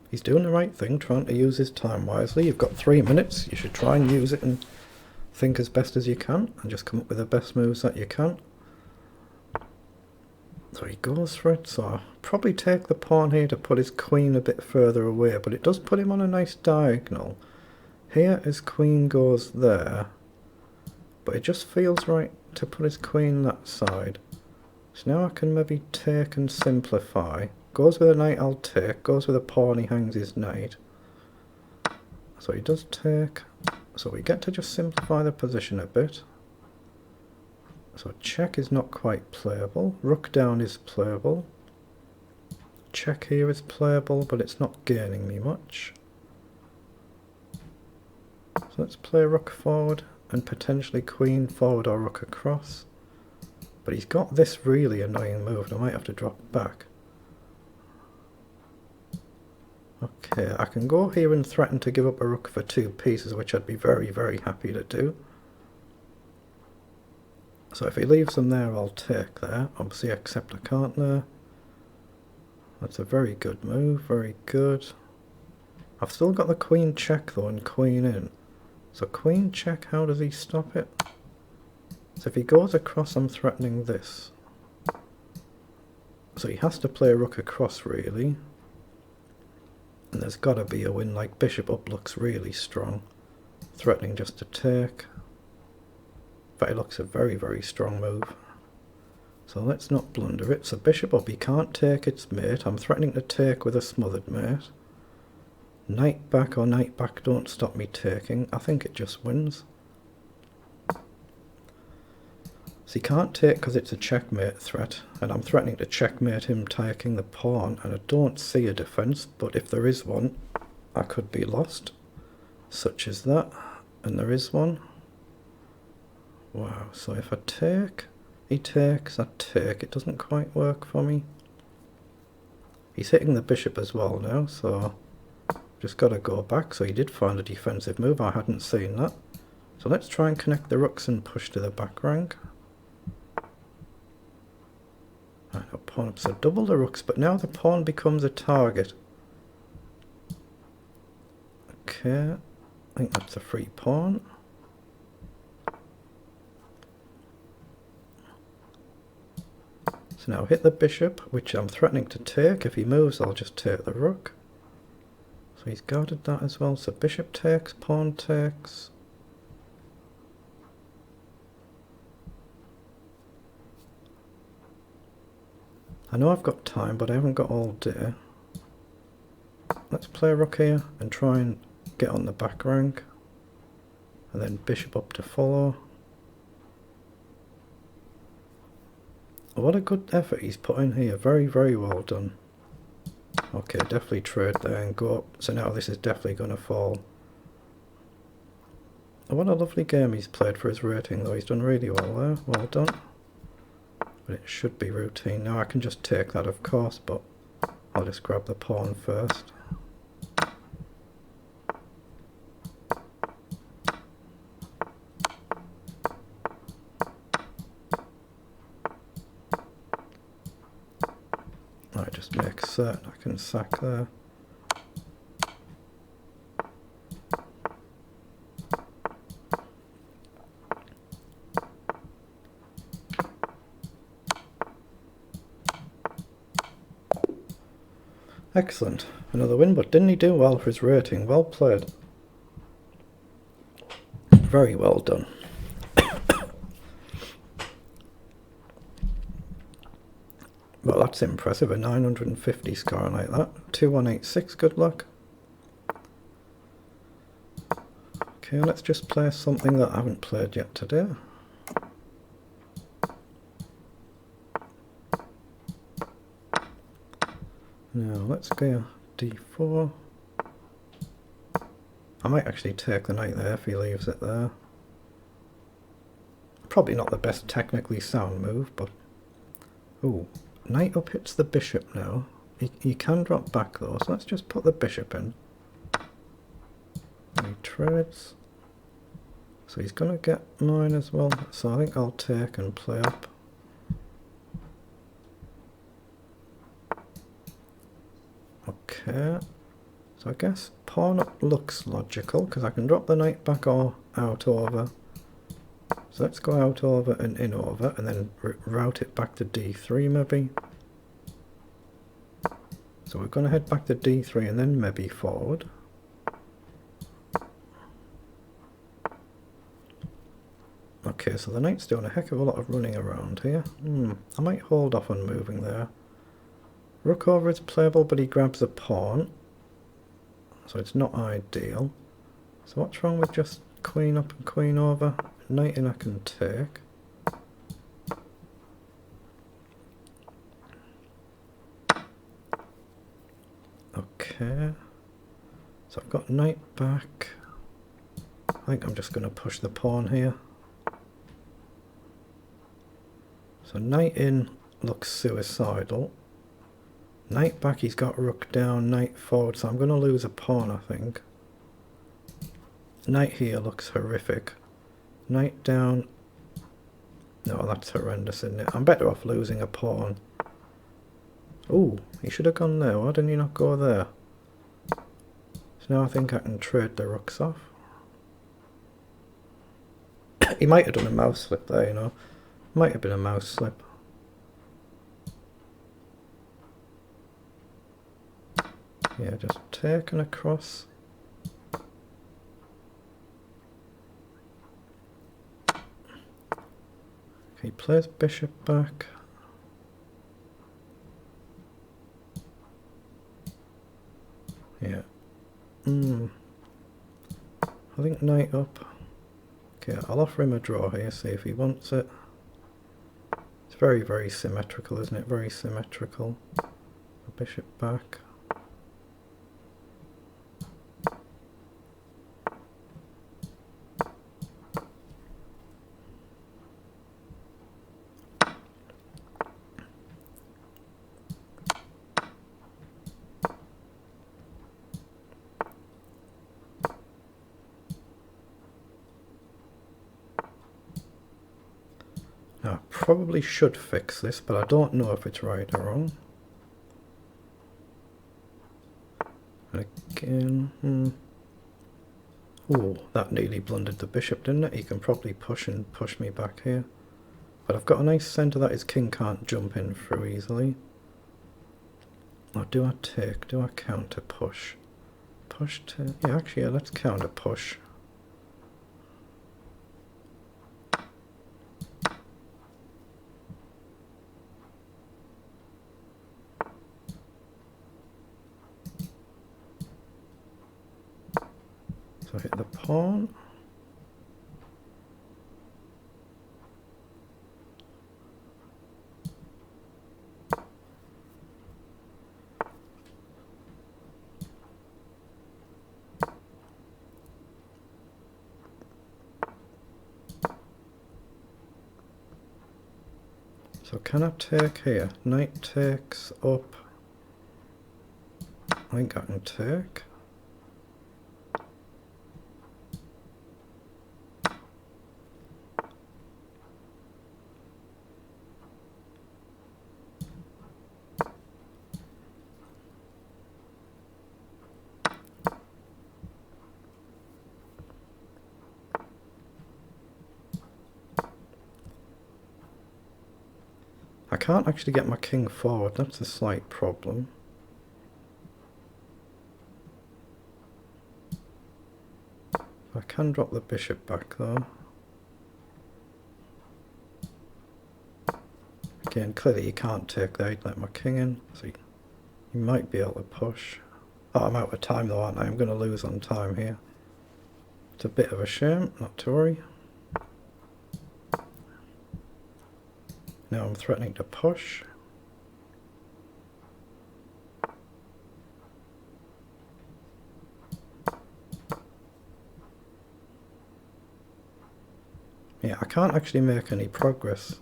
He's doing the right thing, trying to use his time wisely. You've got 3 minutes. You should try and use it and think as best as you can and just come up with the best moves that you can. So he goes for it. So I'll probably take the pawn here to put his queen a bit further away, but it does put him on a nice diagonal. Here his queen goes there, but it just feels right to put his queen that side. So now I can maybe take and simplify. Goes with a knight, I'll take. Goes with a pawn, he hangs his knight. So he does take. So we get to just simplify the position a bit. So check is not quite playable. Rook down is playable. Check here is playable, but it's not gaining me much. So let's play rook forward and potentially queen forward or rook across. But he's got this really annoying move and I might have to drop back. Okay, I can go here and threaten to give up a rook for 2 pieces, which I'd be very, very happy to do. So if he leaves them there, I'll take there. Obviously accept I can't there. That's a very good move, very good. I've still got the queen check though and queen in. So queen check, how does he stop it? So if he goes across, I'm threatening this. So he has to play a rook across really. And there's got to be a win, like bishop up looks really strong. Threatening just to take. But it looks a very, very strong move. So let's not blunder it. So bishop up, he can't take its mate. I'm threatening to take with a smothered mate. Knight back or knight back don't stop me taking. I think it just wins. So he can't take because it's a checkmate threat, and I'm threatening to checkmate him taking the pawn, and I don't see a defence, but if there is one, I could be lost. Such as that, and there is one. Wow, so if I take, he takes, I take, it doesn't quite work for me. He's hitting the bishop as well now, so just got to go back. So he did find a defensive move, I hadn't seen that. So let's try and connect the rooks and push to the back rank. Right, now pawn up, so double the rooks, but now the pawn becomes a target. Okay, I think that's a free pawn. So now hit the bishop, which I'm threatening to take. If he moves, I'll just take the rook. So he's guarded that as well. So bishop takes, pawn takes. I know I've got time, but I haven't got all day. Let's play rook here and try and get on the back rank. And then bishop up to follow. What a good effort he's put in here. Very, very well done. Okay, definitely trade there and go up. So now this is definitely going to fall. What a lovely game he's played for his rating though. He's done really well there. Well done. But it should be routine. Now I can just take that of course, but I'll just grab the pawn first. I just make certain I can sack there. Excellent. Another win, but didn't he do well for his rating? Well played. Very well done. Well, that's impressive. A 950 score like that. 2186, good luck. Okay, let's just play something that I haven't played yet today. Now let's go d4. I might actually take the knight there if he leaves it there. Probably not the best technically sound move, but... Ooh, knight up hits the bishop now. He can drop back though, so let's just put the bishop in. He trades. So he's going to get mine as well, so I think I'll take and play up. Okay, so I guess pawn up looks logical because I can drop the knight back or out over. So let's go out over and in over and then route it back to d3 maybe. So we're going to head back to d3 and then maybe forward. Okay, so the knight's doing a heck of a lot of running around here. I might hold off on moving there. Rook over is playable, but he grabs the pawn, so it's not ideal. So what's wrong with just queen up and queen over. Knight in I can take. Okay. So I've got knight back. I think I'm just going to push the pawn here. So knight in looks suicidal. Knight back, he's got rook down, knight forward, so I'm going to lose a pawn, I think. Knight here looks horrific. Knight down. No, that's horrendous, isn't it? I'm better off losing a pawn. Ooh, he should have gone there. Why didn't he not go there? So now I think I can trade the rooks off. He might have done a mouse slip there, you know. Might have been a mouse slip. Yeah, just taking across. He plays bishop back. Yeah. I think knight up. Okay, I'll offer him a draw here, see if he wants it. It's very, very symmetrical, isn't it? Very symmetrical. Bishop back. Now, I probably should fix this, but I don't know if it's right or wrong. Again, oh, that nearly blundered the bishop, didn't it? He can probably push me back here. But I've got a nice centre that his king can't jump in through easily. Or do I take? Do I counter push? Push to... Yeah, actually, yeah, let's counter push. So hit the pawn. So can I take here? Knight takes up. I think I can take. I can't actually get my king forward, that's a slight problem. I can drop the bishop back though. Again, clearly you can't take that, he'd let my king in, so you might be able to push. Oh, I'm out of time though, aren't I? I'm going to lose on time here. It's a bit of a shame, not to worry. Now I'm threatening to push. Yeah, I can't actually make any progress.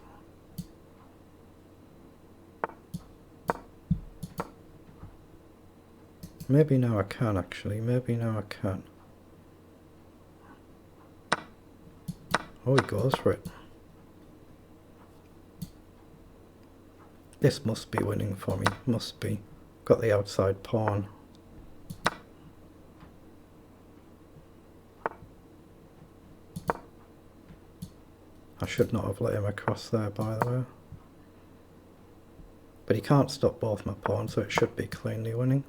Maybe now I can actually, maybe now I can. Oh, he goes for it. This must be winning for me, must be. Got the outside pawn. I should not have let him across there, by the way. But he can't stop both my pawns, so it should be cleanly winning.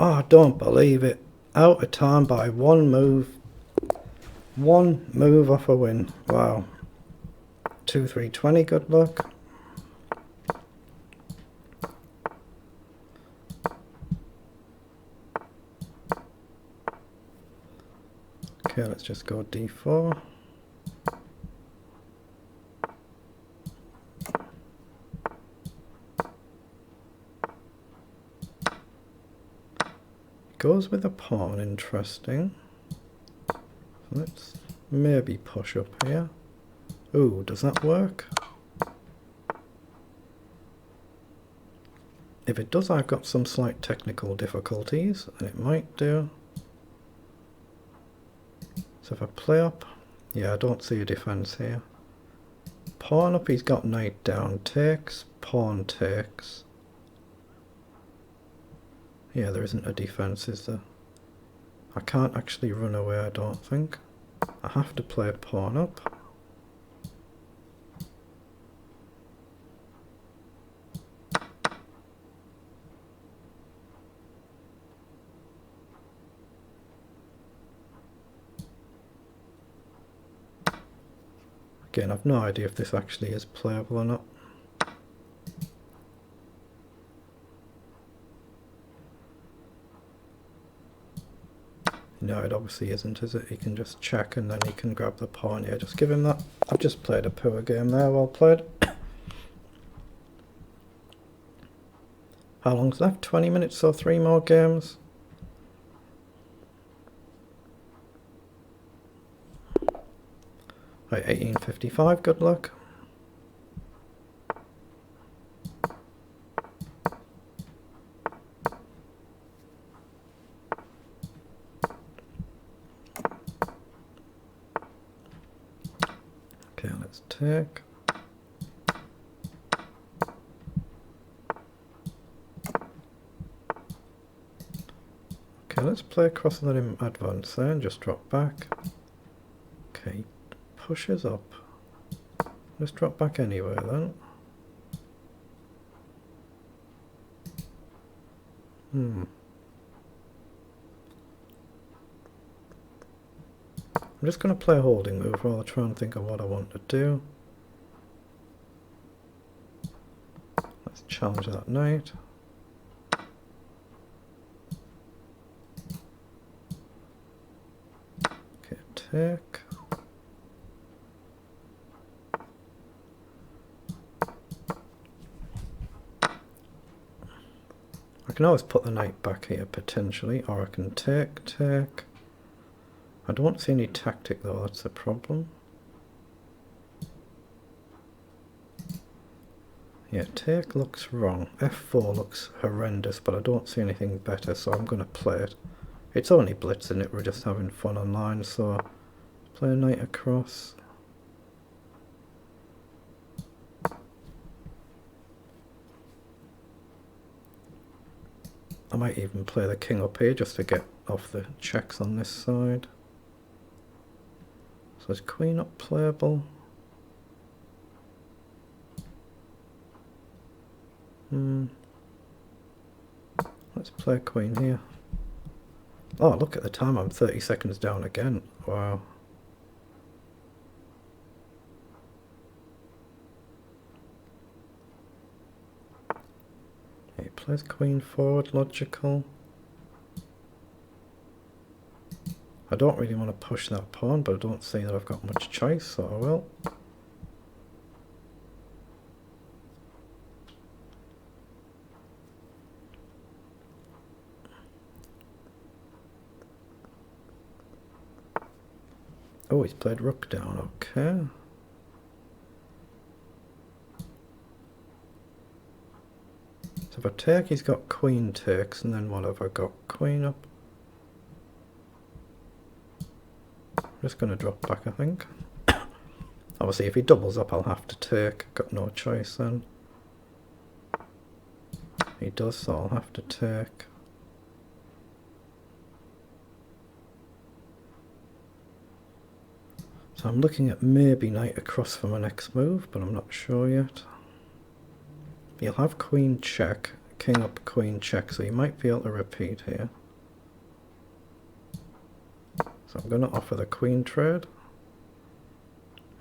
Oh, I don't believe it. Out of time by one move. One move off a win. Wow. 2-3-20, good luck. Okay, let's just go d4. Goes with a pawn, interesting. Let's maybe push up here. Ooh, does that work? If it does, I've got some slight technical difficulties, and it might do. So if I play up, yeah, I don't see a defense here. Pawn up, he's got knight down, takes, pawn takes. Yeah, there isn't a defense, is there? I can't actually run away, I don't think. I have to play pawn up. Again, I've no idea if this actually is playable or not. No, it obviously isn't, is it? He can just check and then he can grab the pawn. Yeah, just give him that. I've just played a poor game there, well played. How long's left? 20 minutes, so 3 more games. Right, 1855, good luck. Okay, let's take. Okay, let's play across and let him advance there and just drop back. Okay, pushes up. Let's drop back anyway then. I'm just going to play a holding move while I try and think of what I want to do. Let's challenge that knight. Okay, take. I can always put the knight back here potentially, or I can take. I don't see any tactic though, that's the problem. Yeah, take looks wrong. F4 looks horrendous, but I don't see anything better, so I'm going to play it. It's only blitzing it, we're just having fun online, so play a knight across. I might even play the king up here just to get off the checks on this side. So is queen up playable? Let's play queen here. Oh, look at the time, I'm 30 seconds down again. Wow. He plays queen forward, logical. I don't really want to push that pawn, but I don't see that I've got much choice, so I will. Oh, he's played rook down, okay. So if I take, he's got queen takes, and then what have I got? Queen up. Just going to drop back, I think. Obviously, if he doubles up, I'll have to take. Got no choice then. He does, so I'll have to take. So I'm looking at maybe knight across for my next move, but I'm not sure yet. He'll have queen check, king up, queen check, so he might be able to repeat here. So I'm going to offer the queen trade.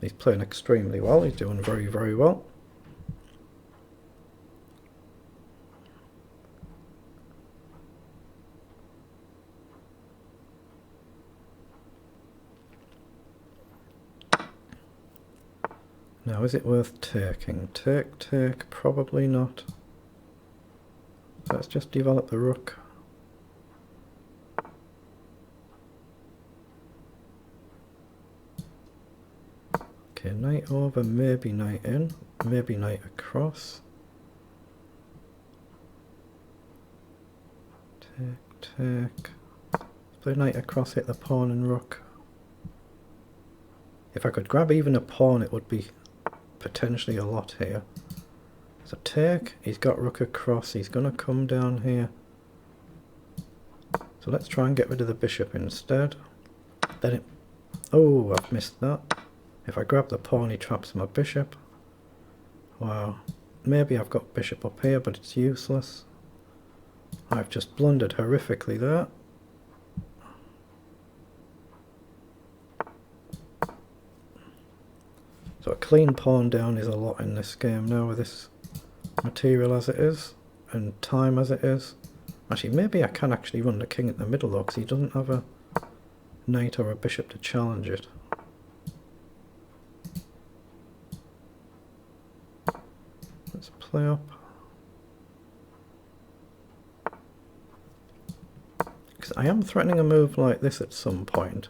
He's playing extremely well, he's doing very, very well. Now, is it worth taking? Take, probably not. Let's just develop the rook. Okay, knight over, maybe knight in, maybe knight across. Take. Play knight across, hit the pawn and rook. If I could grab even a pawn, it would be potentially a lot here. So take, he's got rook across, he's going to come down here. So let's try and get rid of the bishop instead. Then it... Oh, I've missed that. If I grab the pawn, he traps my bishop. Wow. Maybe I've got bishop up here, but it's useless. I've just blundered horrifically there. So a clean pawn down is a lot in this game now with this material as it is, and time as it is. Actually, maybe I can actually run the king at the middle though, because he doesn't have a knight or a bishop to challenge it. Let's play up. Because I am threatening a move like this at some point.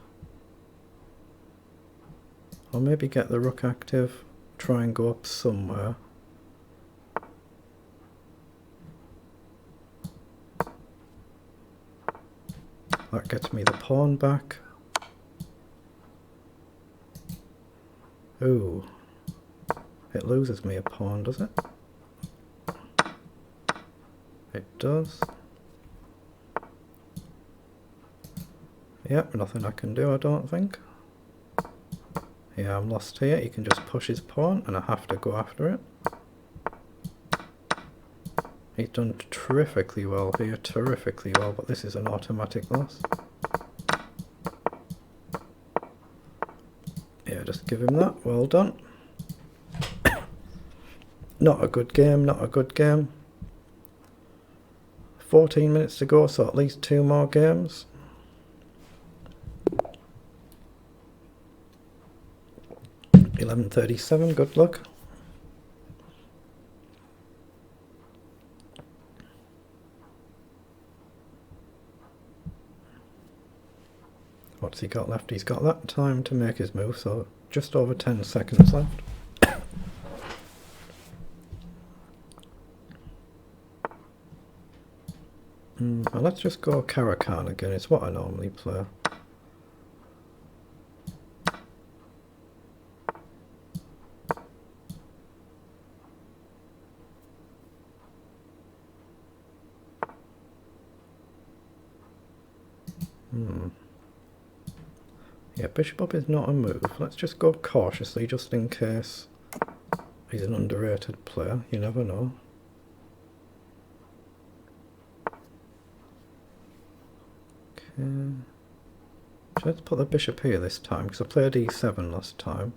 Or maybe get the rook active, try and go up somewhere. That gets me the pawn back. Ooh. It loses me a pawn, does it? It does. Yep, nothing I can do, I don't think. Yeah, I'm lost here. He can just push his pawn and I have to go after it. He's done terrifically well here, terrifically well, but this is an automatic loss. Yeah, just give him that. Well done. Not a good game, not a good game. 14 minutes to go, so at least 2 more games. $11.37, good luck. What's he got left? He's got that time to make his move, so just over 10 seconds left. Well, let's just go Caro-Kann again, it's what I normally play. Yeah, bishop up is not a move. Let's just go cautiously just in case he's an underrated player. You never know. Okay. Let's put the bishop here this time because I played e7 last time.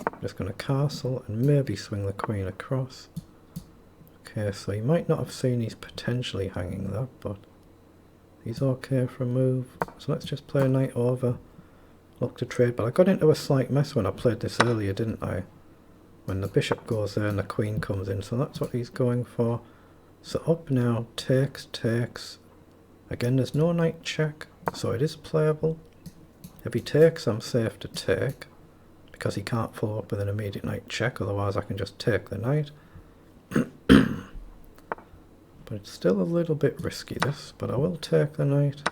I'm just going to castle and maybe swing the queen across. Okay, so he might not have seen he's potentially hanging there, but he's okay for a move. So let's just play a knight over. Look to trade, but I got into a slight mess when I played this earlier, didn't I? When the bishop goes there and the queen comes in, so that's what he's going for. So up now, takes. Again, there's no knight check, so it is playable. If he takes, I'm safe to take, because he can't follow up with an immediate knight check, otherwise I can just take the knight. But it's still a little bit risky this, but I will take the knight.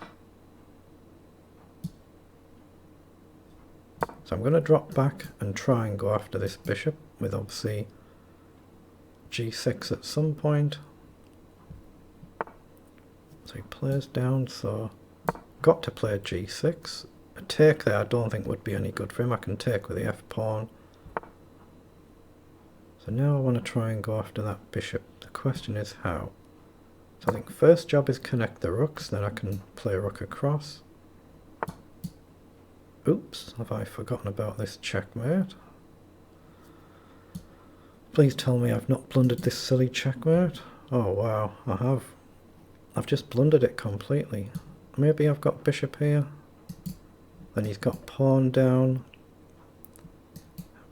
So I'm going to drop back and try and go after this bishop with obviously g6 at some point. So he plays down, so got to play g6. A take there I don't think would be any good for him. I can take with the f-pawn. So now I want to try and go after that bishop. The question is how. So I think first job is connect the rooks, then I can play rook across. Oops, have I forgotten about this checkmate? Please tell me I've not blundered this silly checkmate. Oh wow, I have. I've just blundered it completely. Maybe I've got bishop here. Then he's got pawn down.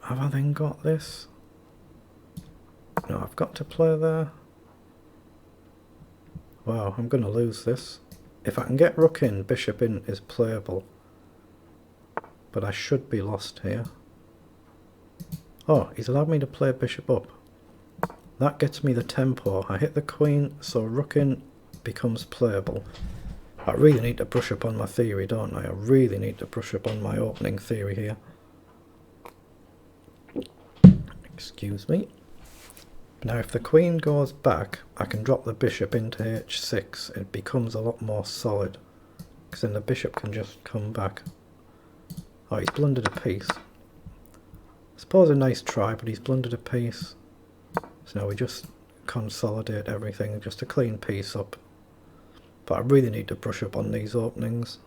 Have I then got this? No, I've got to play there. Wow, I'm going to lose this. If I can get rook in, bishop in is playable. But I should be lost here. Oh, he's allowed me to play bishop up. That gets me the tempo. I hit the queen, so rook in becomes playable. I really need to brush up on my theory, don't I? I really need to brush up on my opening theory here. Excuse me. Now if the queen goes back, I can drop the bishop into h6. It becomes a lot more solid. Because then the bishop can just come back. Oh, he's blundered a piece. I suppose a nice try, but he's blundered a piece. So now we just consolidate everything, just a clean piece up. But I really need to brush up on these openings.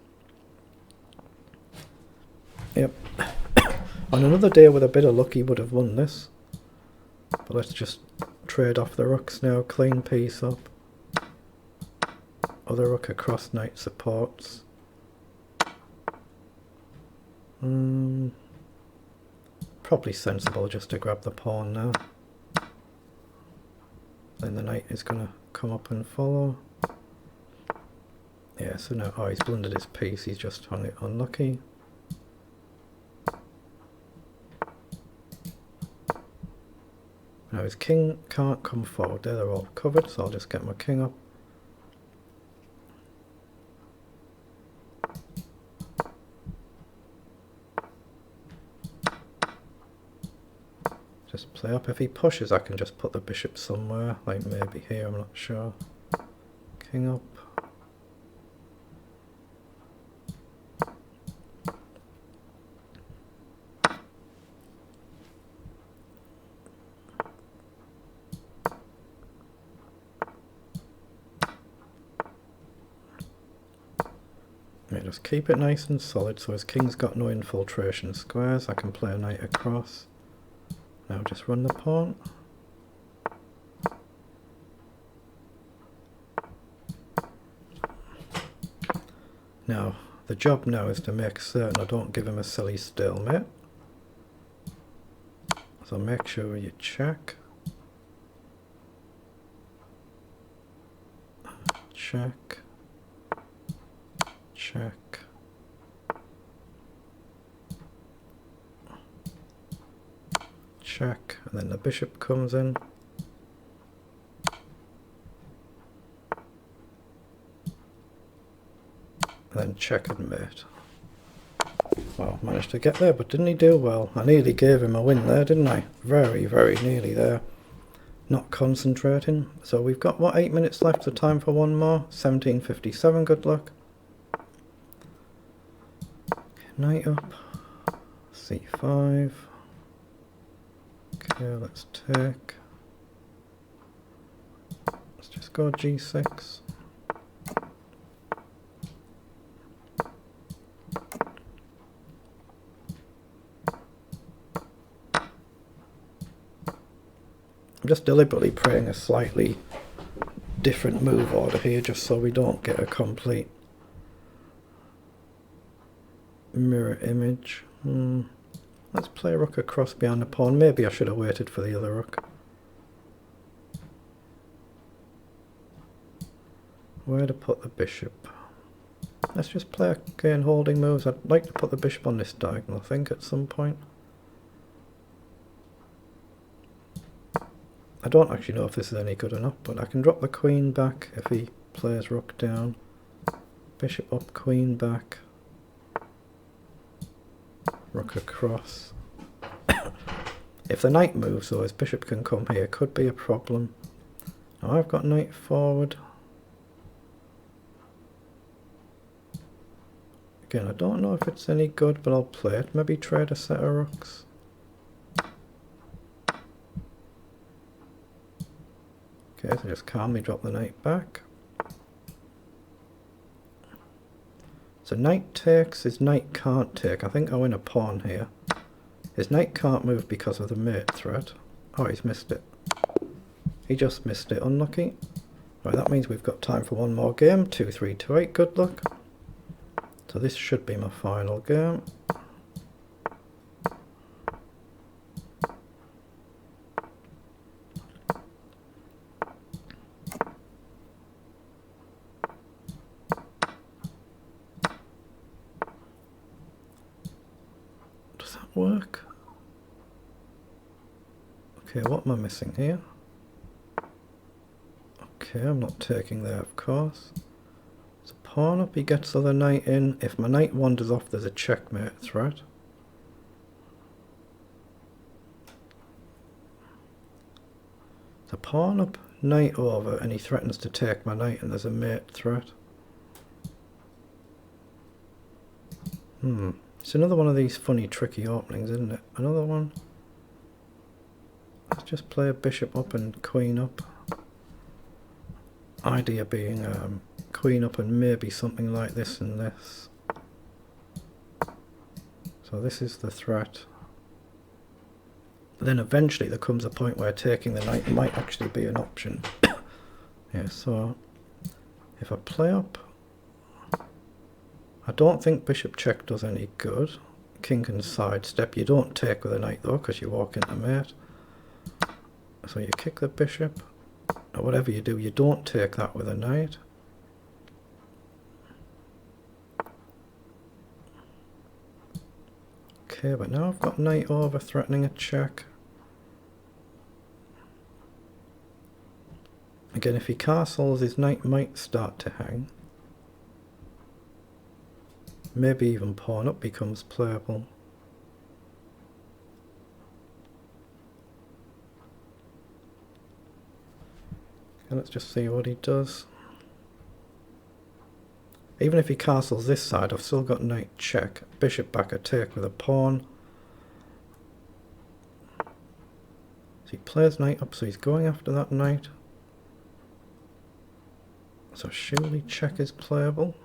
Yep. On another day with a bit of luck he would have won this. But let's just trade off the rooks now, clean piece up. Other rook across, knight supports. Probably sensible just to grab the pawn now. Then the knight is going to come up and follow. Yeah, so now, oh, he's blundered his piece, he's just unlucky. Now his king can't come forward there, they're all covered, so I'll just get my king up. Just play up. If he pushes I can just put the bishop somewhere, like maybe here, I'm not sure. King up. Yeah, just keep it nice and solid so his king's got no infiltration squares. I can play a knight across. Now just run the pawn. Now, the job now is to make certain I don't give him a silly stalemate. So make sure you check. Check. Check. Check. And then the bishop comes in. And then check and mate. Well, managed to get there, but didn't he do well? I nearly gave him a win there, didn't I? Very, very nearly there. Not concentrating. So we've got, what, 8 minutes left, so time for one more. 17:57, good luck. Knight up. C5. Okay, let's take. Let's just go G6. I'm just deliberately playing a slightly different move order here just so we don't get a complete mirror image. Let's play rook across behind the pawn. Maybe I should have waited for the other rook. Where to put the bishop? Let's just play again holding moves. I'd like to put the bishop on this diagonal, I think, at some point. I don't actually know if this is any good or not, but I can drop the queen back if he plays rook down. Bishop up, queen back. Rook across. If the knight moves, though, his bishop can come here. Could be a problem. Now I've got knight forward. Again, I don't know if it's any good, but I'll play it. Maybe trade a set of rooks. Okay, so just calmly drop the knight back. So knight takes, his knight can't take. I think I win a pawn here. His knight can't move because of the mate threat. Oh, he's missed it. He just missed it, unlucky. Right, that means we've got time for one more game. 2, 3, 2, 8, good luck. So this should be my final game. Does that work? Okay, what am I missing here? Okay, I'm not taking there, of course. So pawn up, he gets the other knight in. If my knight wanders off, there's a checkmate threat. So pawn up, knight over, and he threatens to take my knight, and there's a mate threat. It's another one of these funny, tricky openings, isn't it? Another one. Let's just play a bishop up and queen up. Idea being queen up and maybe something like this and this. So this is the threat. But then eventually there comes a point where taking the knight might actually be an option. Yeah, so if I play up, I don't think bishop check does any good. King can sidestep. You don't take with a knight though, because you walk into mate. So you kick the bishop. Or whatever you do, you don't take that with a knight. Okay, but now I've got knight over threatening a check. Again, if he castles, his knight might start to hang. Maybe even pawn up becomes playable. Let's just see what he does. Even if he castles this side, I've still got knight check, bishop back a take with a pawn. So he plays knight up, so he's going after that knight. So surely check is playable.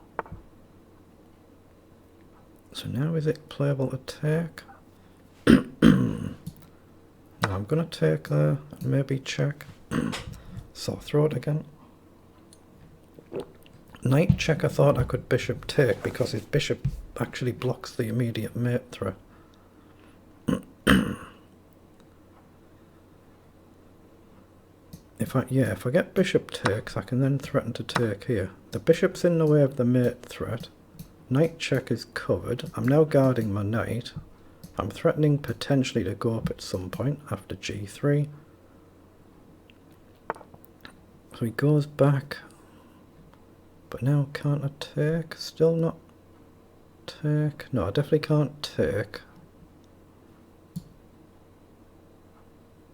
So now is it playable to take? No, I'm going to take there and maybe check. So throw it again. Knight check, I thought I could bishop take because his bishop actually blocks the immediate mate threat. If I get bishop takes, I can then threaten to take here. The bishop's in the way of the mate threat. Knight check is covered. I'm now guarding my knight. I'm threatening potentially to go up at some point after g3. So he goes back, but now can't I take? Still not take. No, I definitely can't take.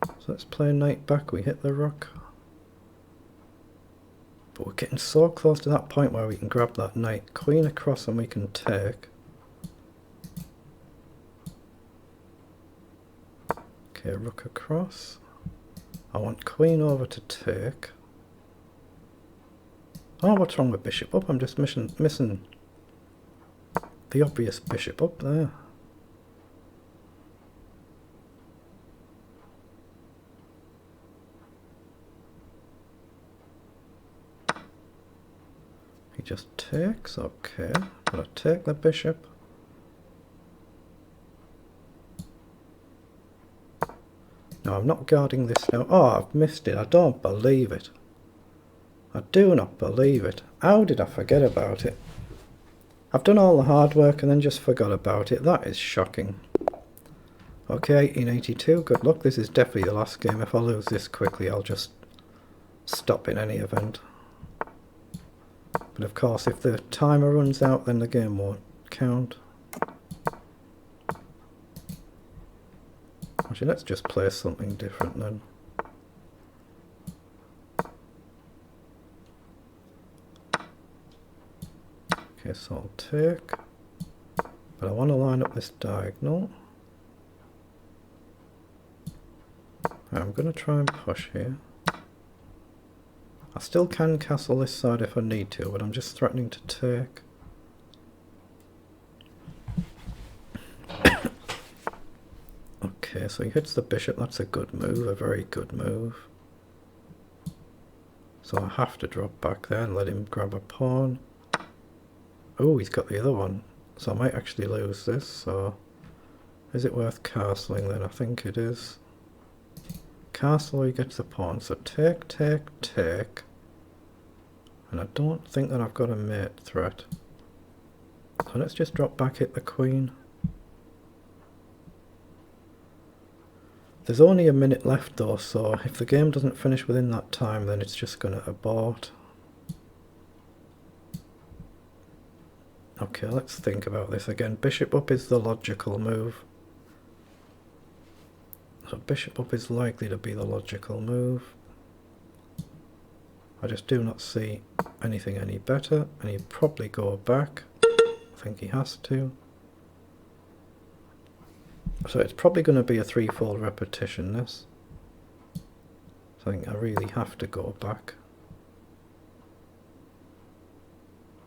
So let's play knight back, we hit the rook. But we're getting so close to that point where we can grab that knight. Queen across and we can take. Okay, rook across. I want queen over to take. Oh, what's wrong with bishop up? I'm just missing the obvious bishop up there. He just takes, okay. Gotta take the bishop. No, I'm not guarding this now. Oh, I've missed it. I don't believe it. I do not believe it. How did I forget about it? I've done all the hard work and then just forgot about it. That is shocking. Okay, 1882. Good luck. This is definitely the last game. If I lose this quickly, I'll just stop in any event. But of course, if the timer runs out, then the game won't count. Actually, let's just play something different then. Okay, so I'll take, but I want to line up this diagonal. I'm going to try and push here. I still can castle this side if I need to, but I'm just threatening to take. Okay, so he hits the bishop. That's a good move, a very good move. So I have to drop back there and let him grab a pawn. Oh, he's got the other one. So I might actually lose this, so... Is it worth castling then? I think it is. Castle, he gets a pawn. So take, take, take. And I don't think that I've got a mate threat. So let's just drop back, hit the queen. There's only a minute left though, so if the game doesn't finish within that time, then it's just going to abort. Okay, let's think about this again. Bishop up is the logical move. So bishop up is likely to be the logical move. I just do not see anything any better, and he'd probably go back. I think he has to. So it's probably going to be a threefold repetition, this. So I think I really have to go back.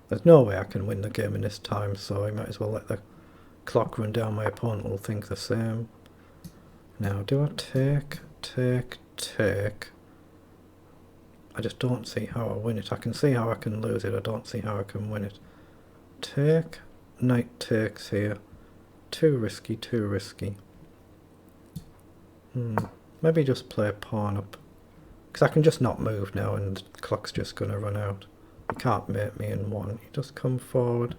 There's no way I can win the game in this time, so I might as well let the clock run down. My opponent will think the same. Now, do I take, take, take? I just don't see how I win it. I can see how I can lose it. I don't see how I can win it. Take, knight takes here. Too risky, too risky. Maybe just play pawn up. Because I can just not move now and the clock's just going to run out. He can't mate me in one. He just come forward.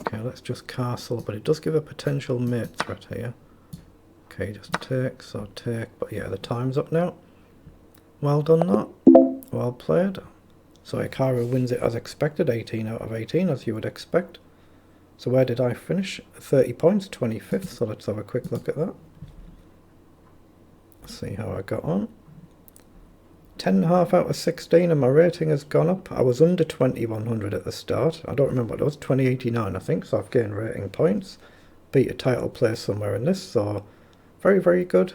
Okay, let's just castle, but it does give a potential mate threat here. Okay, just take, so take. But yeah, the time's up now. Well done, that. Well played. So Hikaru wins it as expected, 18 out of 18, as you would expect. So where did I finish? 30 points, 25th, so let's have a quick look at that. See how I got on. 10.5 out of 16 and my rating has gone up. I was under 2100 at the start. I don't remember what it was, 2089 I think, so I've gained rating points. Beat a title place somewhere in this, so very, very good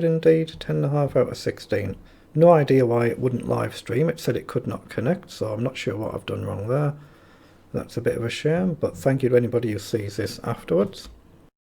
indeed. 10.5 out of 16. No idea why it wouldn't live stream. It said it could not connect, so I'm not sure what I've done wrong there. That's a bit of a shame, but thank you to anybody who sees this afterwards.